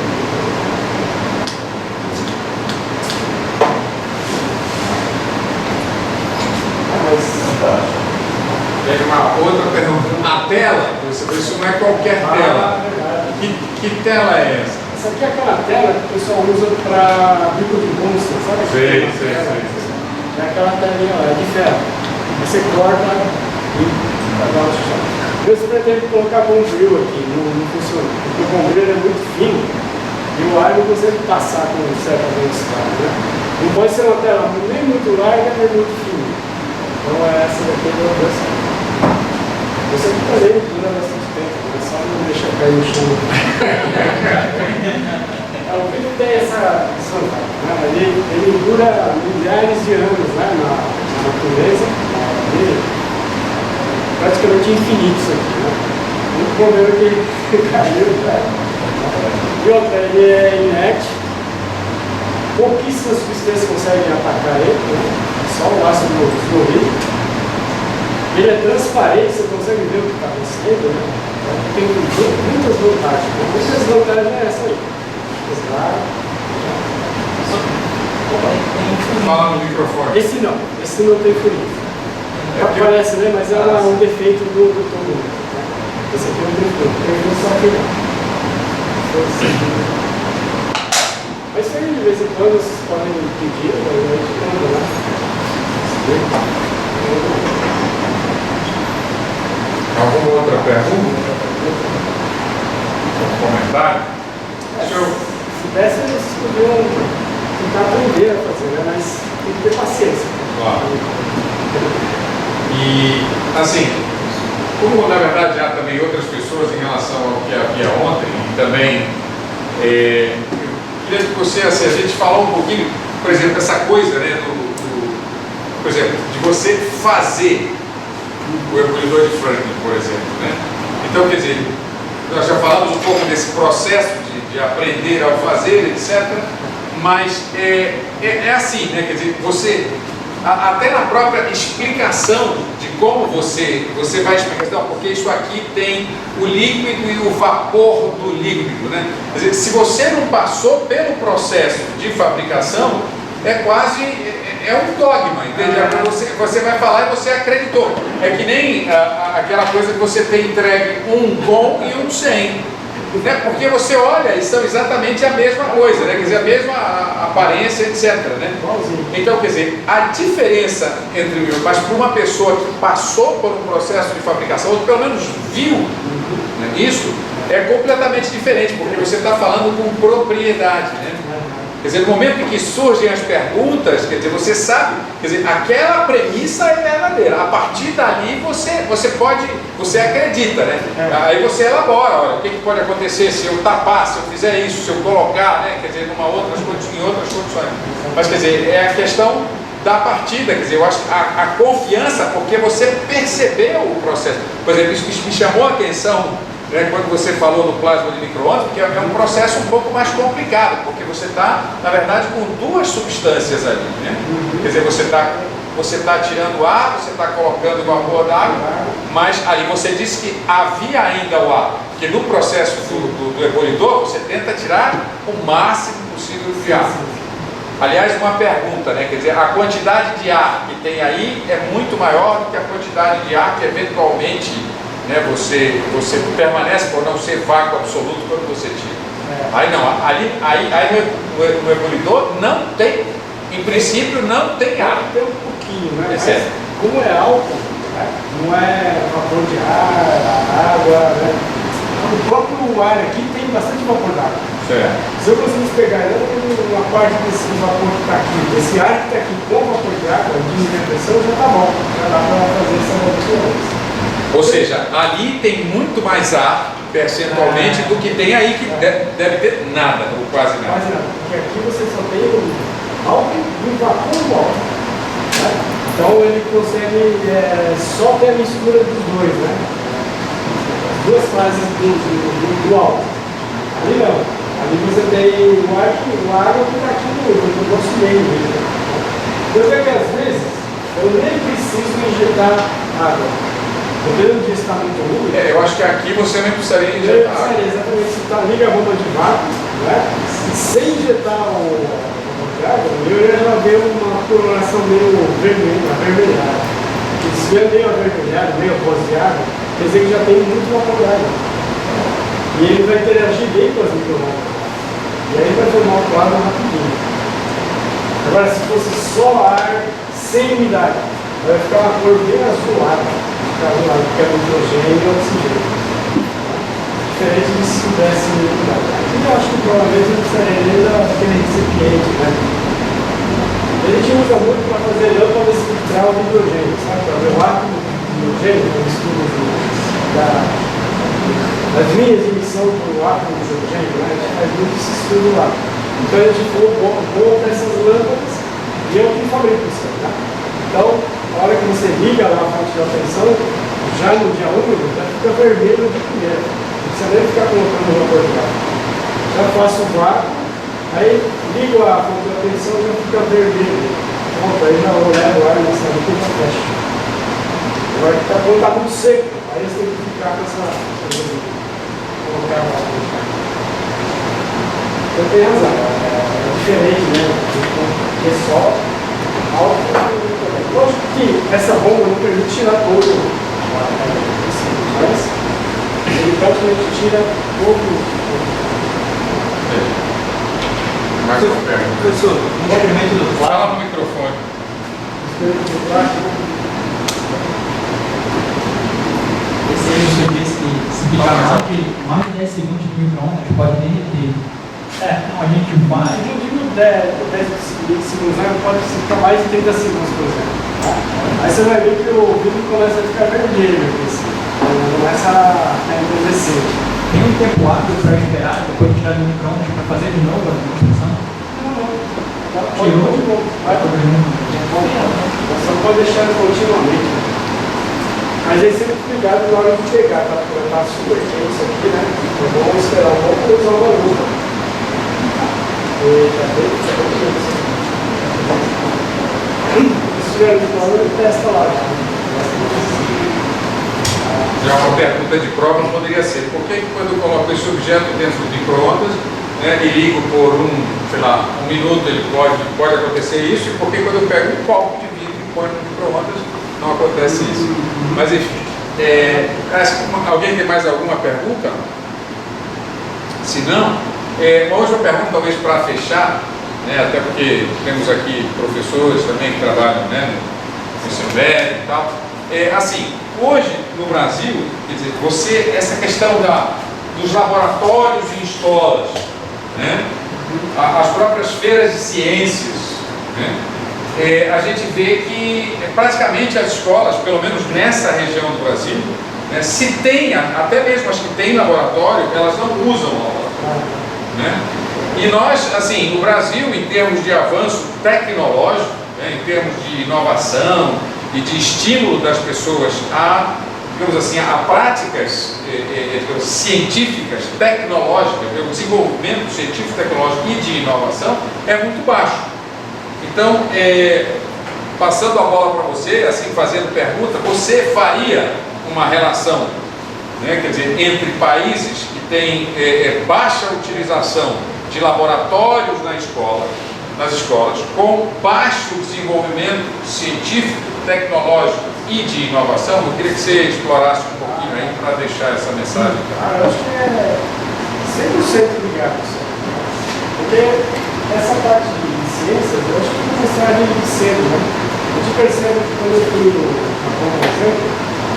Tem uma outra pergunta. A tela, você vê, isso não é qualquer tela. Que tela é essa? Essa aqui é aquela tela que o pessoal usa para bico de bolsa, sabe? Sei. É aquela telinha lá, é de ferro. Você corta e dá uma chuchada. Eu pretendo colocar bombril aqui, não funciona. Porque o bombril é muito fino e o ar não consegue passar com certa velocidade, né? Não pode ser uma tela nem muito larga nem muito fina. Então essa daqui é uma versão. Esse aqui também dura bastante tempo, mas só não deixa cair no chão. O vídeo tem essa vantagem, né? Ele dura milhares de anos, né? na natureza, praticamente infinito isso aqui. Né? O único problema é que ele caiu, né? E outra, ele é inerte, pouquíssimas substâncias conseguem atacar ele, né? Só o ácido fluorídrico. Ele é transparente, você consegue ver o que está acontecendo, né? Então, tem muitas vantagens. Muitas vantagens é essa aí. Fala no microfone. Esse não tem furinho. Aparece, né? Mas é um defeito do todo. Esse aqui é um defeito. Eu só aqui não. Mas isso aí, de vez em quando, vocês podem pedir, a gente manda, né? Alguma outra pergunta? Um comentário? Se desse, eles podiam tentar aprender a fazer, né? Mas tem que ter paciência. Claro. E, assim, como na verdade já também outras pessoas em relação ao que havia ontem, e também eu queria que você, assim, a gente falar um pouquinho, por exemplo, essa coisa, né, por exemplo, de você fazer o ebullidor de Franklin, por exemplo, né? Então, quer dizer, nós já falamos um pouco desse processo de aprender ao fazer, etc. mas é assim, né? Quer dizer, você, até na própria explicação de como você vai explicar, não, porque isso aqui tem o líquido e o vapor do líquido, né? Quer dizer, se você não passou pelo processo de fabricação, é quase, um dogma, entende? Você vai falar e você acreditou. É que nem aquela coisa que você tem entregue um com e um sem. Né? Porque você olha e são exatamente a mesma coisa, né? Quer dizer, a mesma aparência, etc. Né? Então, quer dizer, a diferença entre o mas para uma pessoa que passou por um processo de fabricação, ou pelo menos viu, né, isso, é completamente diferente, porque você está falando com propriedade. Né? Quer dizer, no momento em que surgem as perguntas, quer dizer, você sabe, quer dizer, aquela premissa é verdadeira. A partir dali você acredita, né? Aí você elabora, olha, o que pode acontecer se eu tapar, se eu fizer isso, se eu colocar, né? Quer dizer, em outras condições. Mas, quer dizer, é a questão da partida, quer dizer, eu acho a confiança, porque você percebeu o processo. Por exemplo, isso me chamou a atenção, né, quando você falou no plasma de micro-ondas, porque é um processo um pouco mais complicado, porque você está, na verdade, com duas substâncias ali, né? Quer dizer, você está tirando ar, você está colocando vapor d'água, mas ali você disse que havia ainda o ar, que no processo do ebulidor você tenta tirar o máximo possível de ar. Aliás, uma pergunta, né? Quer dizer, a quantidade de ar que tem aí é muito maior do que a quantidade de ar que eventualmente, né, você permanece por não ser vácuo absoluto quando você tira. Aí não, aí no ebulidor não tem, em princípio não tem ar. Tem um pouquinho, né? Mas como é álcool, né? Não é vapor de ar, água, né? O próprio ar aqui tem bastante vapor d'água. Se eu conseguisse pegar uma parte desse vapor que está aqui, desse ar que está aqui com vapor de água, diminuir a pressão, já está bom. Já dá para fazer essa molécula. Ou seja, ali tem muito mais ar percentualmente do que tem aí, que deve ter nada, ou quase nada. Quase nada, porque aqui você só tem o álcool e o vapor do álcool. Né? Então ele consegue só ter a mistura dos dois, né? As duas fases do álcool. Ali não. Ali você tem o água que está aqui no nosso meio mesmo. Eu vejo que às vezes eu nem preciso injetar água. Dependendo disso está muito úmido. Eu acho que aqui você nem precisaria injetar água. Exatamente, se tá, liga a bomba de vácuo, né? Sem injetar o água, eu já vejo uma coloração meio vermelha, avermelhada. E se vier meio avermelhado, meio roseado, quer dizer que já tem muito vapor d'água. E ele vai interagir bem com as micro-ondas. E aí vai formar o plasma rapidinho. Agora, se fosse só ar, sem umidade, vai ficar uma cor bem azulada. Que é nitrogênio e oxigênio. Diferente de se tivesse umidade. Aqui eu acho que provavelmente não precisaria nem daquele recipiente, né? A gente usa muito para fazer lâmpadas filtrar o hidrogênio, sabe? Para ver o átomo de hidrogênio, no estudo das linhas de emissão do átomo de hidrogênio, né? A gente faz muito esse estudo lá. Então a gente monta essas lâmpadas e eu que fabrico isso, né? Então, a hora que você liga lá a fonte de atenção, já no dia úmido, já fica vermelho de primeira. Não precisa nem ficar colocando o vapor de água. Já faço o vácuo, aí ligo a fonte de atenção e já fica vermelho. Pronto, aí já levo o ar nessa líquida e fecha. Agora que quando está muito seco, aí você tem que ficar com essa. Colocar lá. Então tem razão, é diferente, né? Porque só álcool. Lógico que essa bomba não permite tirar todo o ar, mas ele praticamente tira pouco. Mais uma pergunta. Professor, o movimento do Fala plasma. no microfone. Esse aí você disse que se ficar mais de 10 segundos no micro-ondas pode derreter. Então a gente vai. Eu digo 10 segundos, pode ficar mais de 30 segundos, por exemplo. Aí você vai ver que o vidro começa a ficar vermelho, começa a endurecer. Tem um tempo hábil para esperar, depois de tirar do micro-ondas para fazer de novo a demonstração? Não. Pode de novo. Vai todo mundo. Você não pode deixar ele continuamente. Mas aí sempre cuidado na hora de pegar, tá? Porque tá super quente isso aqui, né? É bom esperar um pouco e usar uma luva. Se tiver micro-ondas, ele testa lá. Já uma pergunta de prova poderia ser: por que quando eu coloco esse objeto dentro do micro-ondas, né, e ligo por sei lá, 1 minuto, ele pode acontecer isso, e por que quando eu pego um copo de vidro e põe no micro-ondas não acontece isso? Mas enfim, alguém tem mais alguma pergunta? Se não, uma última pergunta, talvez para fechar, né, até porque temos aqui professores também que trabalham, né, no ensino médio e tal. Assim, hoje no Brasil, quer dizer, essa questão dos laboratórios em escolas, né, as próprias feiras de ciências, né, a gente vê que praticamente as escolas, pelo menos nessa região do Brasil, né, se tem, até mesmo as que têm laboratório, elas não usam o laboratório, né? E nós, assim, no Brasil, em termos de avanço tecnológico, né, em termos de inovação e de estímulo das pessoas a, digamos assim, a práticas científicas, tecnológicas, o desenvolvimento científico, tecnológico e de inovação é muito baixo. Então, passando a bola para você, assim, fazendo pergunta, você faria uma relação, né, quer dizer, entre países que têm baixa utilização de laboratórios nas escolas, com baixo desenvolvimento científico, tecnológico e de inovação? Eu queria que você explorasse um pouquinho aí para deixar essa mensagem. Eu acho que é 100% ligado, porque essa parte de ciências, eu acho que é começar de cedo, né? A gente percebe que quando eu fui no Japão, por exemplo,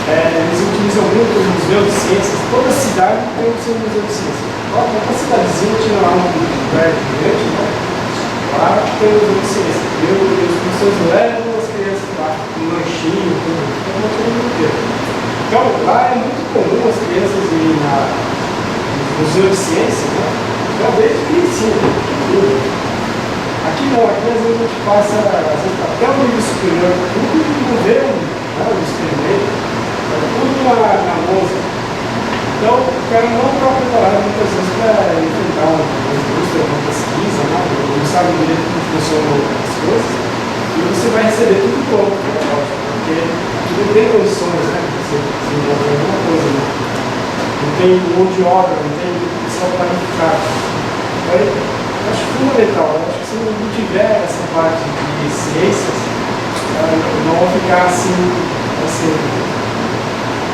eles utilizam muito o museu de ciências. Toda cidade tem o seu museu de ciências. Qualquer cidadezinha tinha lá um prédio grande, né? Lá tem o museu de ciências. E os professores levam as crianças lá, um lanchinho, tudo. Então, lá é muito comum as crianças irem no museu de ciências, né? Então, desde que ensino. Aqui não, aqui às vezes a gente passa, às vezes, até o nível superior, tudo não vê um experimento, tudo na lousa. Então, o cara não está preparado muitas vezes para enfrentar uma indústria, uma pesquisa, né? Não sabe direito como funcionam as coisas, e você vai receber tudo pronto, porque aqui não tem condições, né? Você desenvolver alguma coisa, né? Não tem mão de obra, não tem pessoal qualificado. Então, eu acho fundamental. Eu acho que se não tiver essa parte de ciências, não vão ficar assim.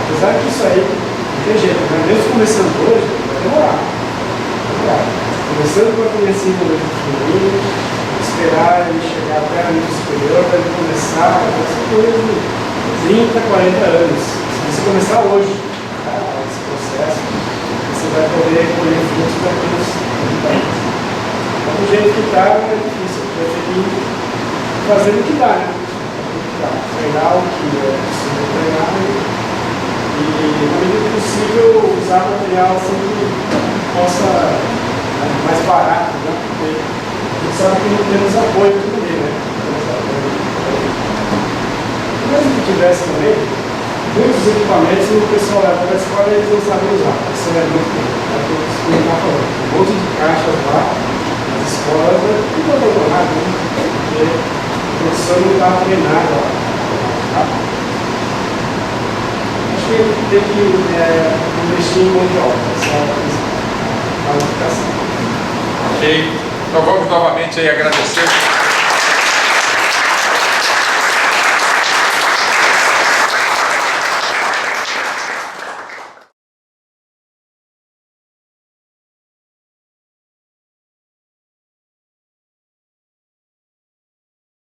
Apesar disso aí, não tem jeito, né? Mesmo começando hoje, vai demorar. Começando com a criancinha do pequenininho, esperar ele chegar até a nível superior, para ele começar, vai ser coisa de 30, 40 anos. Se você começar hoje, esse processo, você vai poder colher frutos daqui uns 30 anos. Do jeito que está, é difícil. Vai ter que fazer o que dá, né? Treinar o que é possível treinar e, na medida do possível, usar material assim que possa mais barato, né? Porque a gente sabe que não temos apoio de ninguém, né? Mesmo que tivesse também, muitos equipamentos o pessoal leva para a escola e eles não sabem usar. Isso é muito bom. É o que eu estava falando. Um monte de caixas lá. Escola é tudo abandonado, né? Porque o professor não está treinado lá. Acho que ele tem que investir em mão de obra, essa é a qualificação. Ok. Então vamos novamente aí agradecer.